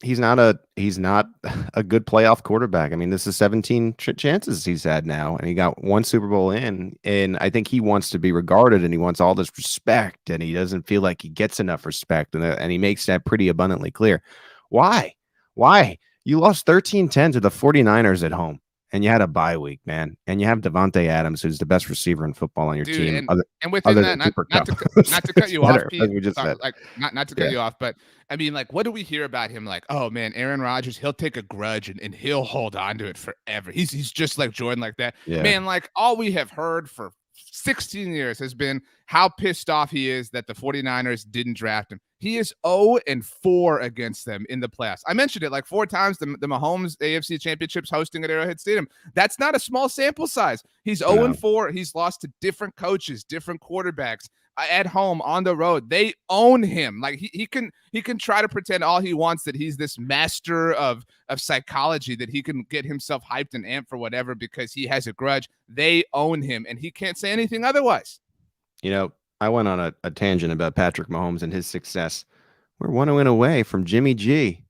S2: He's not a good playoff quarterback. I mean, this is 17 chances he's had now, and he got 1 Super Bowl in. And I think he wants to be regarded, and he wants all this respect, and he doesn't feel like he gets enough respect, and he makes that pretty abundantly clear. Why? You lost 13-10 to the 49ers at home, and you had a bye week, man, and you have Devontae Adams, who's the best receiver in football on your team.
S1: And within that, not to cut you off, Pete, not to cut you off, but I mean, like, what do we hear about him? Like, oh man, Aaron Rodgers, he'll take a grudge and he'll hold on to it forever. He's just like Jordan, like that. Yeah. Man, like all we have heard for 16 years has been how pissed off he is that the 49ers didn't draft him. He is 0-4 against them in the playoffs. I mentioned it like 4 times. The Mahomes AFC Championships hosting at Arrowhead Stadium. That's not a small sample size. He's 0-4. He's lost to different coaches, different quarterbacks at home, on the road. They own him. Like he can try to pretend all he wants that he's this master of psychology, that he can get himself hyped and amped for whatever because he has a grudge. They own him, and he can't say anything otherwise.
S2: I went on a tangent about Patrick Mahomes and his success. We're 1 win away from Jimmy G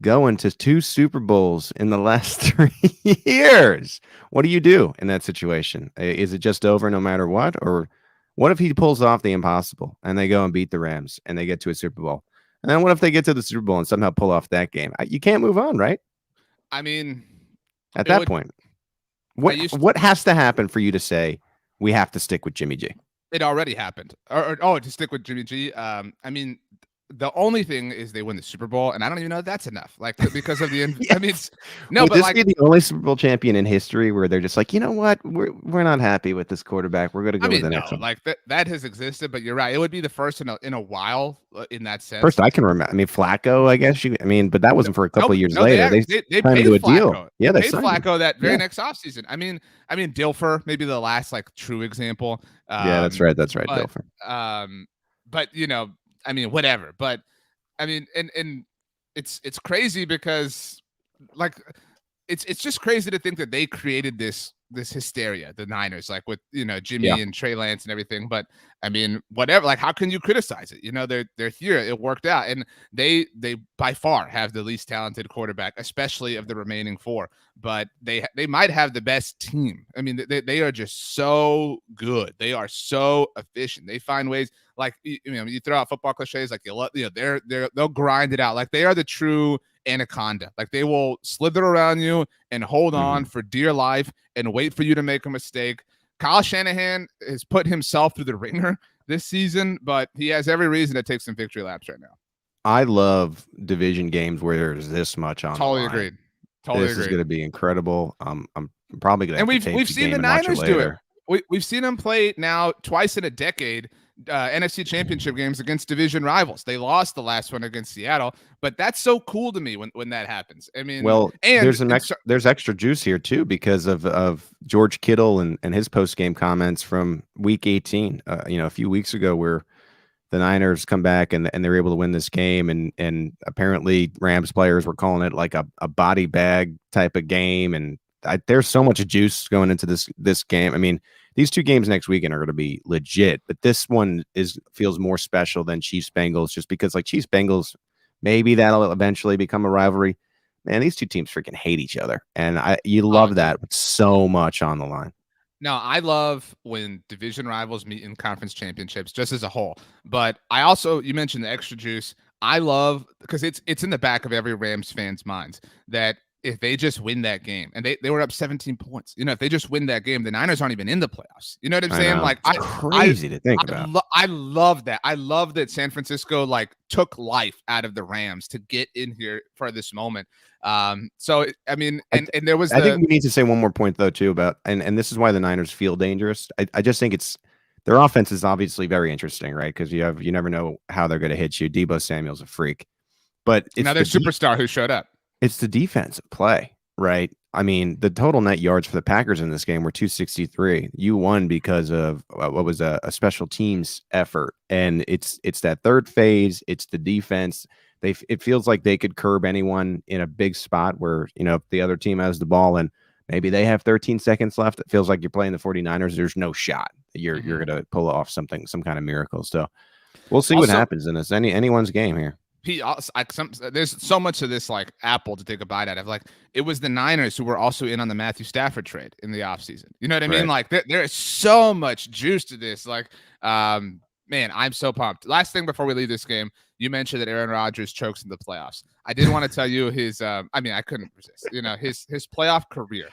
S2: going to 2 Super Bowls in the last 3 years. What do you do in that situation? Is it just over no matter what? Or what if he pulls off the impossible and they go and beat the Rams and they get to a Super Bowl? And then what if they get to the Super Bowl and somehow pull off that game? You can't move on, right?
S1: I mean,
S2: at that point, what has to happen for you to say we have to stick with Jimmy G?
S1: It already happened. To stick with Jimmy G. I mean, the only thing is they win the Super Bowl, and I don't even know if that's enough. Like because of the, yes. I mean,
S2: would this be the only Super Bowl champion in history where they're just like, you know what, we're not happy with this quarterback. We're going to go with the next one.
S1: Like that has existed, but you're right. It would be the first in a while in that sense.
S2: First, I can remember. I mean, Flacco, I guess but that wasn't for a couple of years later. They signed him to a deal. Yeah,
S1: they paid Flacco that very next offseason. I mean, Dilfer, maybe the last like true example.
S2: Yeah, that's right. Dilfer.
S1: But I mean, whatever. But I mean, and it's crazy because like it's just crazy to think that they created this hysteria, the Niners, like with Jimmy and Trey Lance and everything. But I mean, whatever. Like, how can you criticize it? They're here. It worked out, and they by far have the least talented quarterback, especially of the remaining 4. But they might have the best team. I mean, they are just so good. They are so efficient. They find ways. Like you throw out football cliches, like they'll grind it out. Like they are the true anaconda. Like they will slither around you and hold on for dear life and wait for you to make a mistake. Kyle Shanahan has put himself through the ringer this season, but he has every reason to take some victory laps right now.
S2: I love division games where there's this much on.
S1: Totally agreed.
S2: This is going to be incredible. I'm probably going to.
S1: And we've seen the Niners do it. We've seen them play now twice in a decade. NFC Championship games against division rivals. They lost the last one against Seattle, but that's so cool to me when that happins. I mean,
S2: there's extra juice here too because of George Kittle and his post game comments from Week 18. A few weeks ago, where the Niners come back and they're able to win this game, and apparently Rams players were calling it like a body bag type of game, and there's so much juice going into this game. I mean, these two games next weekend are going to be legit, but this one feels more special than Chiefs Bengals, just because like Chiefs Bengals, maybe that'll eventually become a rivalry. Man, these two teams freaking hate each other, and you love that with so much on the line.
S1: No, I love when division rivals meet in conference championships just as a whole. But I also, you mentioned the extra juice. I love, because it's in the back of every Rams fan's minds, that if they just win that game, and they were up 17 points, if they just win that game, the Niners aren't even in the playoffs. You know what I'm saying?
S2: Like, it's crazy to think about.
S1: I love that. I love that San Francisco took life out of the Rams to get in here for this moment. So I mean, and there was,
S2: I think we need to say one more point though too about, and this is why the Niners feel dangerous. I just think their offense is obviously very interesting, right? Because you never know how they're going to hit you. Deebo Samuel's a freak, but it's
S1: another superstar who showed up. It's
S2: the defensive play, right? I mean, the total net yards for the Packers in this game were 263. You won because of what was a special teams effort, and it's that third phase. It's the defense. It feels like they could curb anyone in a big spot where, if the other team has the ball and maybe they have 13 seconds left, it feels like you're playing the 49ers. There's no shot that you're going to pull off some kind of miracle. So we'll see what happens in this. Anyone's game here.
S1: Pete, there's so much of this apple to take a bite out of. It was the Niners who were also in on the Matthew Stafford trade in the offseason. You know what I mean? There is so much juice to this. Man, I'm so pumped. Last thing before we leave this game, you mentioned that Aaron Rodgers chokes in the playoffs. I did want to tell you his. I couldn't resist. His playoff career.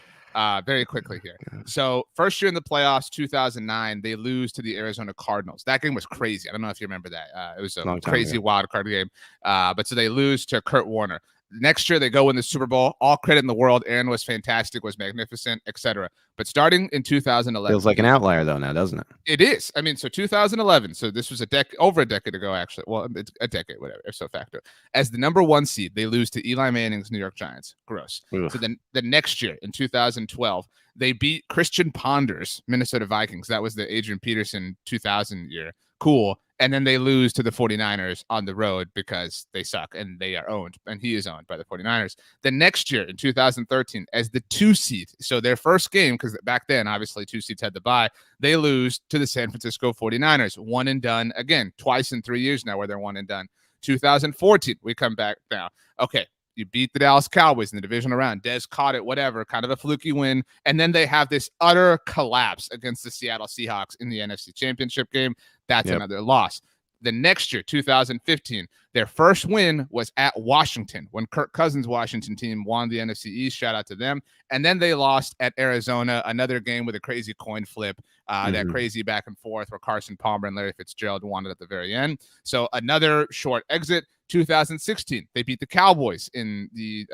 S1: Very quickly here. So first year in the playoffs, 2009, they lose to the Arizona Cardinals. That game was crazy. I don't know if you remember that. It was a crazy wild card game. But so they lose to Kurt Warner. Next year, they go win the Super Bowl. All credit in the world. Aaron was fantastic, was magnificent, etc. But starting in 2011.
S2: Feels like an outlier, though, now, doesn't it?
S1: It is. I mean, so 2011. So this was over a decade ago, actually. Well, it's a decade, whatever. So factor. As the number 1 seed, they lose to Eli Manning's New York Giants. Gross. Ugh. So then the next year, in 2012, they beat Christian Ponder's Minnesota Vikings. That was the Adrian Peterson 2000 year. Cool. And then they lose to the 49ers on the road because they suck and they are owned, and he is owned by the 49ers. The next year in 2013, as the 2 seed, so their first game, because back then, obviously, 2 seeds had to bye, they lose to the San Francisco 49ers. One and done again, twice in 3 years now where they're one and done. 2014, we come back now. Okay. You beat the Dallas Cowboys in the divisional round. Dez caught it, whatever, kind of a fluky win. And then they have this utter collapse against the Seattle Seahawks in the NFC Championship game. That's another loss. The next year, 2015, their first win was at Washington when Kirk Cousins' Washington team won the NFC East. Shout out to them. And then they lost at Arizona, another game with a crazy coin flip, that crazy back and forth where Carson Palmer and Larry Fitzgerald won it at the very end. So another short exit. 2016, they beat the Cowboys in the,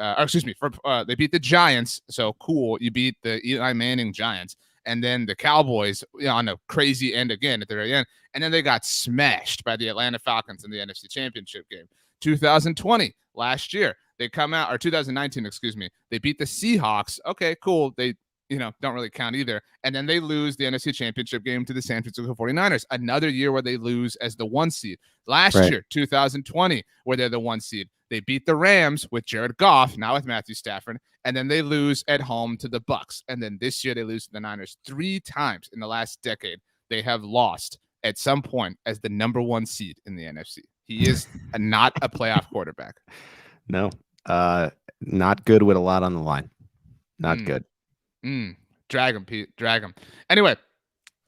S1: they beat the Giants. So cool. You beat the Eli Manning Giants. And then the Cowboys on a crazy end again at the very end. And then they got smashed by the Atlanta Falcons in the NFC Championship game. 2020, last year, they come out, or 2019, excuse me, they beat the Seahawks. Okay, cool. They, don't really count either. And then they lose the NFC Championship game to the San Francisco 49ers. Another year where they lose as the 1 seed. Last year, 2020, where they're the 1 seed. They beat the Rams with Jared Goff, now with Matthew Stafford, and then they lose at home to the Bucs. And then this year they lose to the Niners. 3 times in the last decade they have lost at some point as the number 1 seed in the NFC. He is not a playoff quarterback.
S2: No, not good with a lot on the line. Not good.
S1: Drag him, Pete. Drag him. Anyway,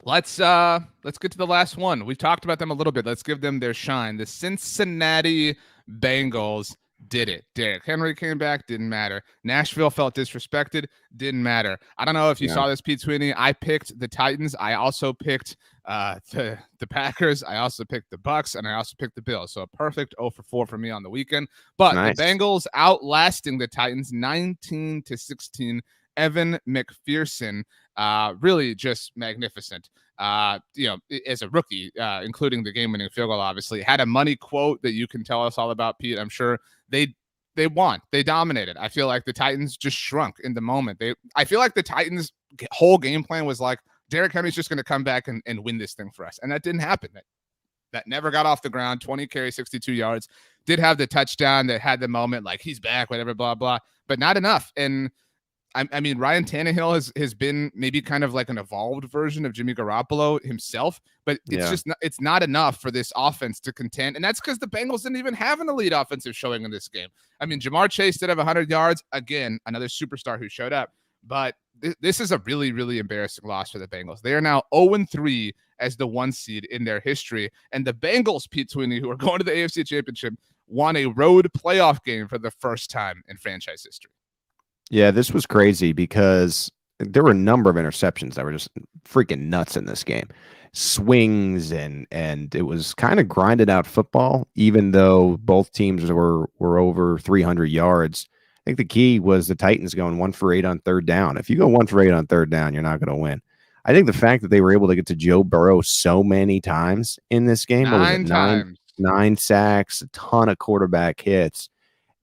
S1: let's get to the last one. We've talked about them a little bit. Let's give them their shine. The Cincinnati Bengals did it. Derrick Henry came back, didn't matter. Nashville felt disrespected, didn't matter. I don't know if you saw this, Pete Sweeney. I picked the Titans. I also picked the Packers. I also picked the Bucks, and I also picked the Bills. So a perfect 0 for 4 for me on the weekend. But the Bengals outlasting the Titans 19-16. Evan McPherson, really just magnificent. As a rookie, including the game-winning field goal, obviously, had a money quote that you can tell us all about, Pete. I'm sure they won. They dominated. I feel like the Titans just shrunk in the moment. I feel like the Titans' whole game plan was like, Derrick Henry's just going to come back and win this thing for us. And that didn't happen. That never got off the ground. 20 carries, 62 yards. Did have the touchdown that had the moment, like he's back, whatever, blah, blah, but not enough. And I mean, Ryan Tannehill has been maybe kind of like an evolved version of Jimmy Garoppolo himself, but it's not enough for this offense to contend. And that's because the Bengals didn't even have an elite offensive showing in this game. I mean, Jamar Chase did have 100 yards. Again, another superstar who showed up. But this is a really, really embarrassing loss for the Bengals. They are now 0-3 as the 1 seed in their history. And the Bengals, Pete Sweeney, who are going to the AFC Championship, won a road playoff game for the first time in franchise history.
S2: Yeah, this was crazy because there were a number of interceptions that were just freaking nuts in this game. Swings and it was kind of grinded out football, even though both teams were over 300 yards. I think the key was the Titans going 1 for 8 on third down. If you go 1 for 8 on third down, you're not going to win. I think the fact that they were able to get to Joe Burrow so many times in this game,
S1: 9 times,
S2: 9 sacks, a ton of quarterback hits,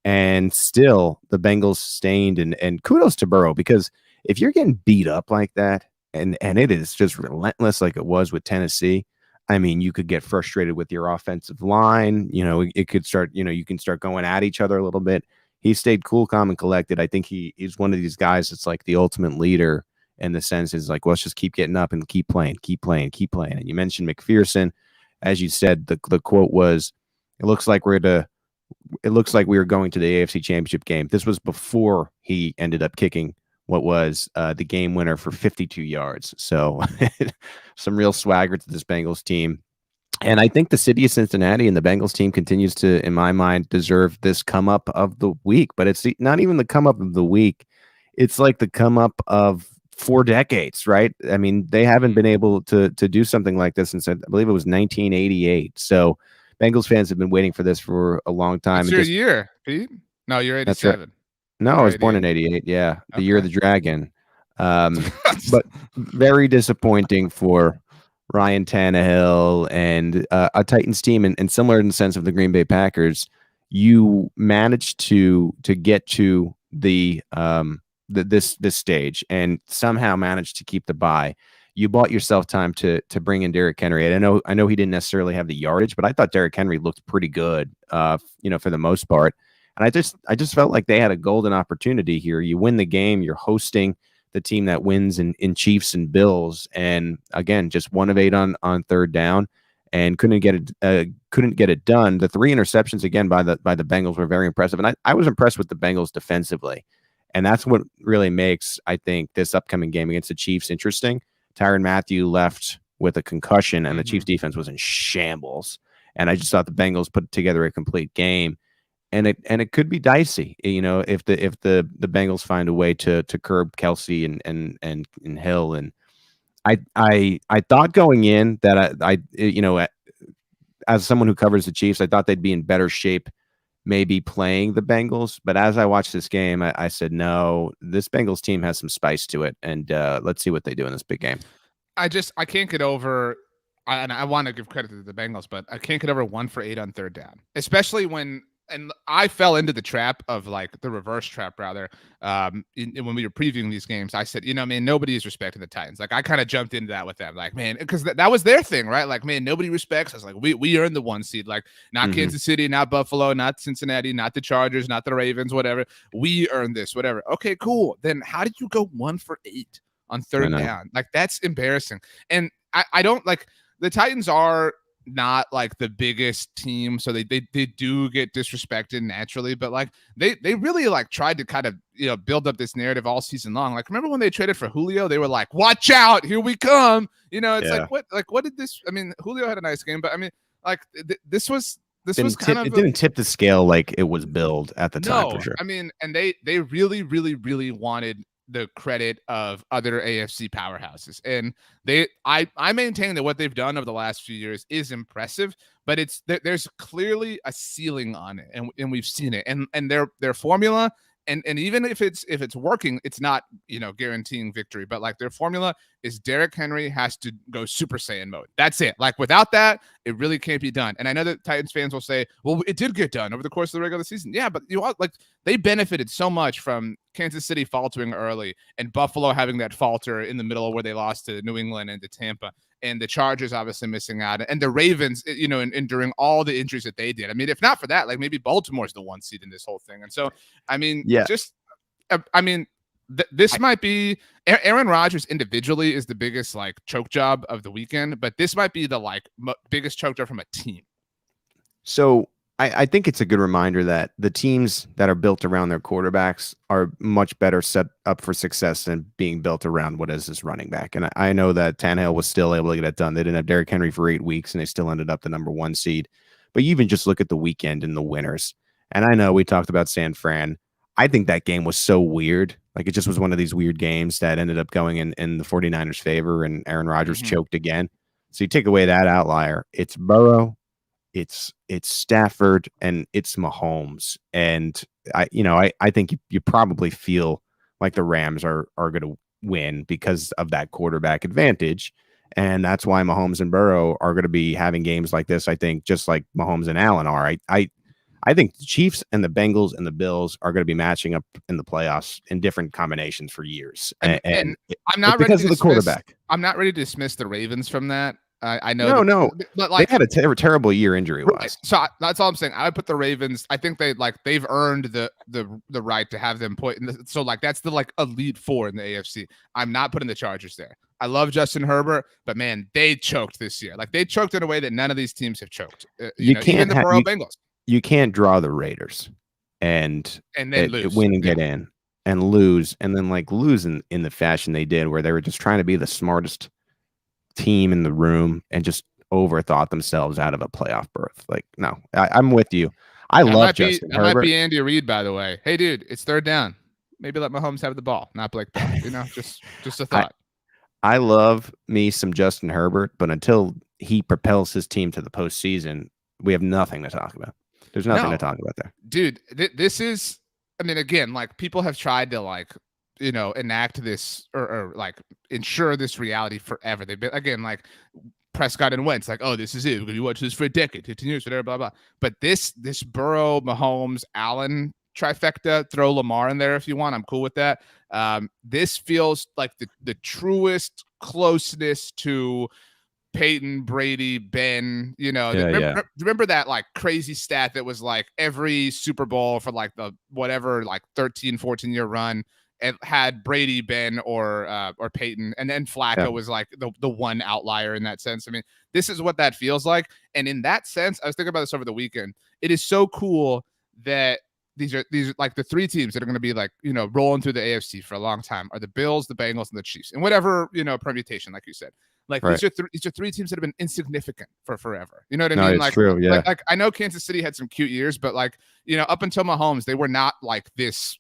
S2: and still the Bengals sustained. And kudos to Burrow, because if you're getting beat up like that, and it is just relentless like it was with Tennessee, I mean, you could get frustrated with your offensive line. It could start, you can start going at each other a little bit. He stayed cool, calm, and collected. I think he's one of these guys that's like the ultimate leader in the sense is like, well, let's just keep getting up and keep playing. And you mentioned McPherson. As you said, the quote was, it looks like we were going to the AFC Championship game. This was before he ended up kicking what was the game winner for 52 yards. So some real swagger to this Bengals team. And I think the city of Cincinnati and the Bengals team continues to, in my mind, deserve this come up of the week. But it's not even the come up of the week. It's like the come up of 4 decades, right? I mean, they haven't been able to do something like this since, I believe it was 1988. So Bengals fans have been waiting for this for a long time.
S1: It's your year, Pete? No, you're 87.
S2: That's right. No, I was born in 88. Yeah, the year of the dragon. But very disappointing for Ryan Tannehill and a Titans team, and similar in the sense of the Green Bay Packers. You managed to get to this stage and somehow managed to keep the bye. You bought yourself time to bring in Derrick Henry. And I know he didn't necessarily have the yardage, but I thought Derrick Henry looked pretty good, for the most part. And I just felt like they had a golden opportunity here. You win the game, you're hosting the team that wins in Chiefs and Bills, and again, just 1 of 8 on third down, and couldn't get it done. The 3 interceptions again by the Bengals were very impressive, and I was impressed with the Bengals defensively, and that's what really makes, I think, this upcoming game against the Chiefs interesting. Tyrann Mathieu left with a concussion, and the Chiefs defense was in shambles, and I just thought the Bengals put together a complete game. And it could be dicey, if the Bengals find a way to curb Kelsey and Hill. And I thought going in that I as someone who covers the Chiefs, I thought they'd be in better shape maybe playing the Bengals. But as I watched this game, I said, no, this Bengals team has some spice to it, and let's see what they do in this big game.
S1: I can't get over. And I want to give credit to the Bengals, but I can't get over 1 for 8 on third down, especially when. And I fell into the trap of like the reverse trap rather. When we were previewing these games, I said, man, nobody is respecting the Titans. Like I kind of jumped into that with them, like, man, because that was their thing, right? Like, man, nobody respects us. Like we earned the 1 seed, like not Kansas City, not Buffalo, not Cincinnati, not the Chargers, not the Ravens, whatever. We earned this, whatever. Okay, cool. Then how did you go 1 for 8 on third down? Like that's embarrassing. And I don't like the Titans are not like the biggest team, so they do get disrespected naturally, but like they really like tried to kind of build up this narrative all season long. Like remember when they traded for Julio, they were like, watch out, here we come. Like what did this, I mean, Julio had a nice game, but I mean like this was kind of,
S2: it didn't tip the scale like it was billed at the time, for sure.
S1: I mean, and they really really really wanted the credit of other AFC powerhouses, and I maintain that what they've done over the last few years is impressive, but there's clearly a ceiling on it, and we've seen it, and their formula, and even if it's working, it's not guaranteeing victory, but like their formula is Derrick Henry has to go Super Saiyan mode. That's it. Like without that, it really can't be done. And I know that Titans fans will say, well, it did get done over the course of the regular season. Yeah, but like they benefited so much from Kansas City faltering early and Buffalo having that falter in the middle where they lost to New England and to Tampa, and the Chargers obviously missing out, and the Ravens, and during all the injuries that they did. I mean, if not for that, like maybe Baltimore's the 1 seed in this whole thing. And so, I mean, This might be Aaron Rodgers individually is the biggest like choke job of the weekend, but this might be the like biggest choke job from a team.
S2: So I think it's a good reminder that the teams that are built around their quarterbacks are much better set up for success than being built around what is this running back. And I know that Tannehill was still able to get it done. They didn't have Derrick Henry for 8 weeks, and they still ended up the number 1 seed. But you even just look at the weekend and the winners. And I know we talked about San Fran. I think that game was so weird. Like, it just was one of these weird games that ended up going in the 49ers' favor, and Aaron Rodgers choked again. So you take away that outlier. It's Burrow, it's Stafford, and it's Mahomes. And I think you probably feel like the Rams are going to win because of that quarterback advantage. And that's why Mahomes and Burrow are going to be having games like this, I think, just like Mahomes and Allen are. I think the Chiefs and the Bengals and the Bills are going to be matching up in the playoffs in different combinations for years. And
S1: I'm not ready
S2: because of the quarterback.
S1: I'm not ready to dismiss the Ravens from that. I know.
S2: No,
S1: but like
S2: they had a terrible year injury wise.
S1: Right. So that's all I'm saying. I would put the Ravens. I think they've earned the right to have them put. So like that's the like elite 4 in the AFC. I'm not putting the Chargers there. I love Justin Herbert, but man, they choked this year. Like they choked in a way that none of these teams have choked. Even the Burrow Bengals.
S2: You can't draw the Raiders and
S1: then lose.
S2: Win and get in and lose, and then like lose in the fashion they did, where they were just trying to be the smartest team in the room and just overthought themselves out of a playoff berth. Like, no, I'm with you. I love Justin Herbert.
S1: That might be Andy Reid, by the way. Hey, dude, it's 3rd down. Maybe let Mahomes have the ball, not Blake Bell. Just a thought.
S2: I love me some Justin Herbert, but until he propels his team to the postseason, we have nothing to talk about. There's nothing to talk about there.
S1: Dude, this is, I mean, again, like people have tried to like, enact this or like ensure this reality forever. They've been, again, like Prescott and Wentz, like, oh, this is it. We're going to watch this for a decade, 15 years, whatever, blah, blah. But this Burrow, Mahomes, Allen trifecta, throw Lamar in there if you want. I'm cool with that. This feels like the truest closeness to Peyton, Brady, Ben, remember that like crazy stat that was like every Super Bowl for like the whatever, like 13, 14-year run, it had Brady, Ben, or Peyton, and then Flacco was like the one outlier in that sense. I mean, this is what that feels like. And in that sense, I was thinking about this over the weekend. It is so cool that these are like the 3 teams that are going to be like, rolling through the AFC for a long time are the Bills, the Bengals, and the Chiefs, and whatever, permutation, like you said. Like these are 3 teams that have been insignificant for forever. You know what I mean?
S2: It's
S1: like,
S2: true, yeah.
S1: Like I know Kansas City had some cute years, but like, up until Mahomes, they were not like this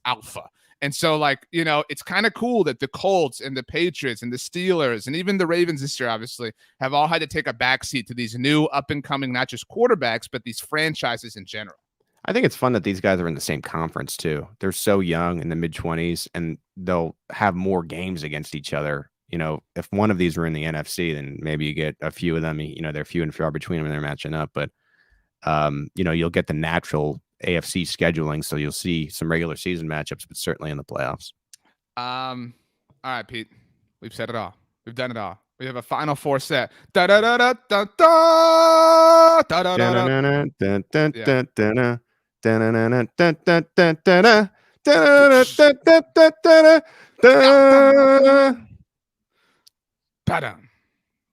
S1: alpha. And so like, it's kind of cool that the Colts and the Patriots and the Steelers and even the Ravens this year, obviously, have all had to take a backseat to these new up and coming, not just quarterbacks, but these franchises in general.
S2: I think it's fun that these guys are in the same conference too. They're so young, in the mid-20s, and they'll have more games against each other. If one of these were in the NFC, then maybe you get a few of them, they're few and far between them and they're matching up. But, you'll get the natural AFC scheduling. So you'll see some regular season matchups, but certainly in the playoffs.
S1: All right, Pete, we've said it all. We've done it all. We have a final 4 set. Da da da da da da da da da da.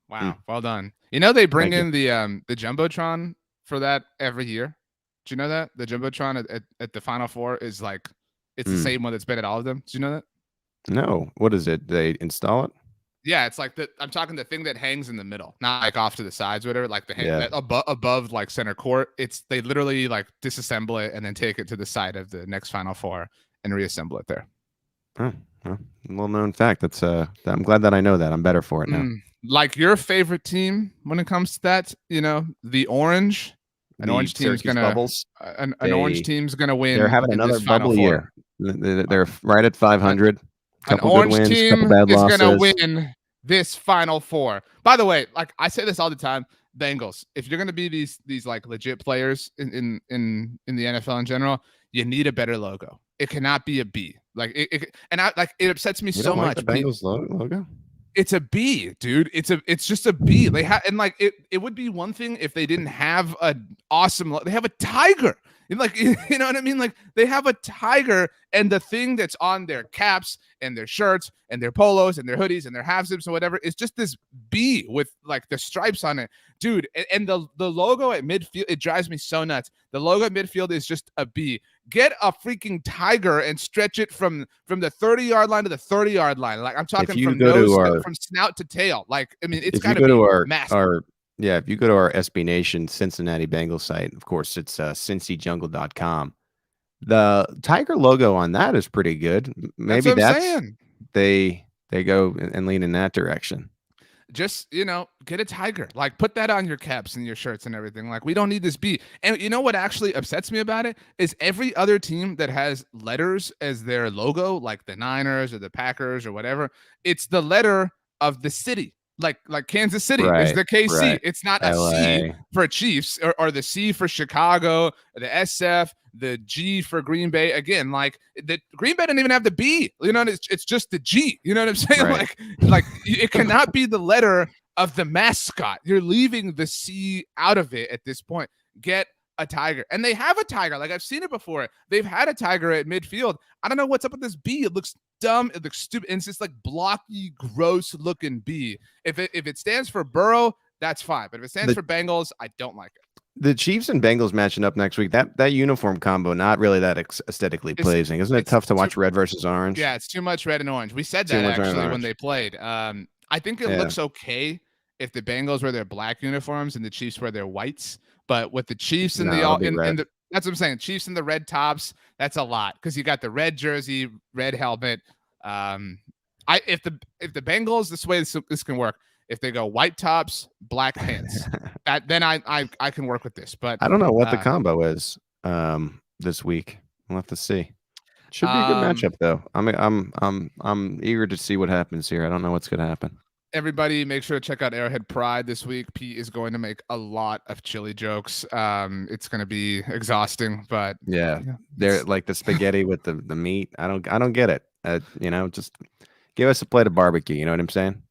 S1: Wow, well done. They bring in the Jumbotron for that every year. Do you know that? The Jumbotron at the Final Four is like, it's the same one that's been at all of them. Do you know that?
S2: No. What is it? They install it?
S1: Yeah, it's like I'm talking the thing that hangs in the middle, not like off to the sides or whatever, like the hang that above like center court. They literally like disassemble it and then take it to the side of the next Final Four and reassemble it there.
S2: Oh, well, well-known fact. That's I'm glad that I know that. I'm better for it now.
S1: Like your favorite team when it comes to that, the orange. An orange team's gonna an orange team's gonna win.
S2: They're having another bubble year. They're right at 500.
S1: An orange team is gonna win this Final Four. By the way, like I say this all the time, Bengals. If you're gonna be these like legit players in the NFL in general, you need a better logo. It cannot be a B. Like it upsets me so much.
S2: The Bengals logo.
S1: It's a B, dude. It's just a B. They have, and like it would be one thing if they didn't have an awesome. They have a tiger. Like, you know what I mean? Like, they have a tiger, and the thing that's on their caps and their shirts and their polos and their hoodies and their half zips or whatever is just this bee with like the stripes on it, dude. And the logo at midfield, it drives me so nuts. The logo at midfield is just a bee. Get a freaking tiger and stretch it from the 30-yard line to the 30-yard line. Like, I'm talking from nose from snout to tail. Like, I mean, it's got to be massive.
S2: Yeah, if you go to our SB Nation Cincinnati Bengals site, of course, it's cincyjungle.com. The tiger logo on that is pretty good. Maybe that's they go and lean in that direction.
S1: Just, get a tiger. Like, put that on your caps and your shirts and everything. Like, we don't need this bee. And you know what actually upsets me about it is every other team that has letters as their logo, like the Niners or the Packers or whatever, it's the letter of the city. Like Kansas City is the KC. Right. It's not a LA. C for Chiefs or the C for Chicago, the SF, the G for Green Bay. Again, like the Green Bay didn't even have the B. It's just the G. You know what I'm saying? Right. Like it cannot be the letter of the mascot. You're leaving the C out of it at this point. Get a tiger. And they have a tiger. Like, I've seen it before. They've had a tiger at midfield. I don't know what's up with this bee. It looks dumb. It looks stupid. And it's just like blocky, gross looking bee. If it stands for Burrow, that's fine. But if it stands for Bengals, I don't like it.
S2: The Chiefs and Bengals matching up next week, that uniform combo, not really that aesthetically pleasing. Isn't it tough to watch red versus orange?
S1: Yeah, it's too much red and orange. We said that actually when they played. I think it looks okay if the Bengals wear their black uniforms and the Chiefs wear their whites. But with the Chiefs and that's what I'm saying. Chiefs and the red tops, that's a lot because you got the red jersey, red helmet. If the Bengals, this way this can work. If they go white tops, black pants, then I can work with this. But
S2: I don't know what the combo is this week. We'll have to see. Should be a good matchup though. I'm eager to see what happens here. I don't know what's going to happen.
S1: Everybody, make sure to check out Arrowhead Pride this week. Pete is going to make a lot of chili jokes. It's going to be exhausting, but
S2: yeah, they're like the spaghetti with the meat. I don't get it. Just give us a plate of barbecue. You know what I'm saying?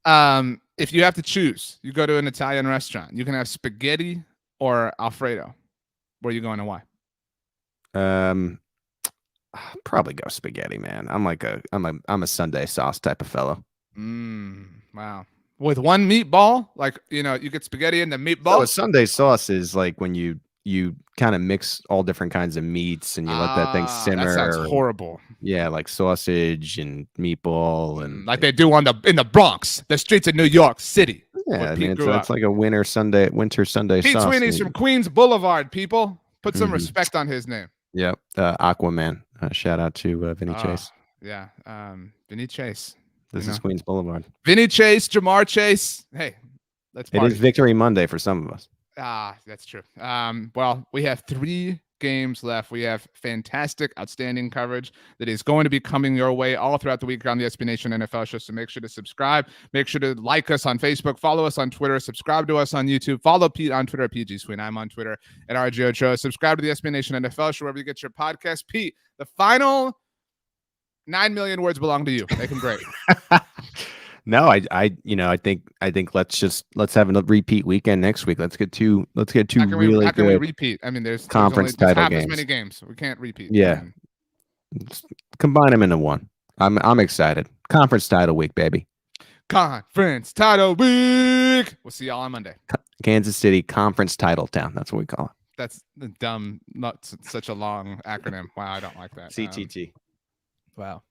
S1: If you have to choose, you go to an Italian restaurant. You can have spaghetti or Alfredo. Where are you going and why?
S2: Probably go spaghetti, man. I'm a Sunday sauce type of fellow.
S1: Wow. With one meatball, like, you get spaghetti and the meatball.
S2: So a Sunday sauce is like when you kind of mix all different kinds of meats and you let that thing simmer.
S1: That sounds horrible.
S2: Yeah, like sausage and meatball and
S1: like they do in the Bronx, the streets of New York City.
S2: Yeah, I mean, it's like a winter Sunday sauce.
S1: Pete Sweeney's from Queens Boulevard, people. Put some respect on his name.
S2: Yep, Aquaman. Shout out to Vinny Chase.
S1: Yeah, Vinny Chase.
S2: This is Queens Boulevard.
S1: Vinny Chase, Jamar Chase. Hey, let's party.
S2: It is Victory Monday for some of us.
S1: That's true. Well, we have 3 games left. We have fantastic, outstanding coverage that is going to be coming your way all throughout the week on the SB Nation NFL show. So make sure to subscribe. Make sure to like us on Facebook. Follow us on Twitter. Subscribe to us on YouTube. Follow Pete on Twitter at PG Sweeney. I'm on Twitter at Ochoarjochoa. Subscribe to the SB Nation NFL show wherever you get your podcast. Pete, the final 9 million words belong to you. Make them great.
S2: No, I think let's have a repeat weekend next week. Let's get two really good. How can we
S1: repeat? I mean, there's
S2: conference title games.
S1: As many games. We can't repeat.
S2: Yeah, combine them into one. I'm excited. Conference title week, baby.
S1: Conference title week. We'll see y'all on Monday.
S2: Kansas City Conference Title Town. That's what we call it.
S1: That's dumb. Not such a long acronym. Wow, I don't like that.
S2: CTT.
S1: Wow.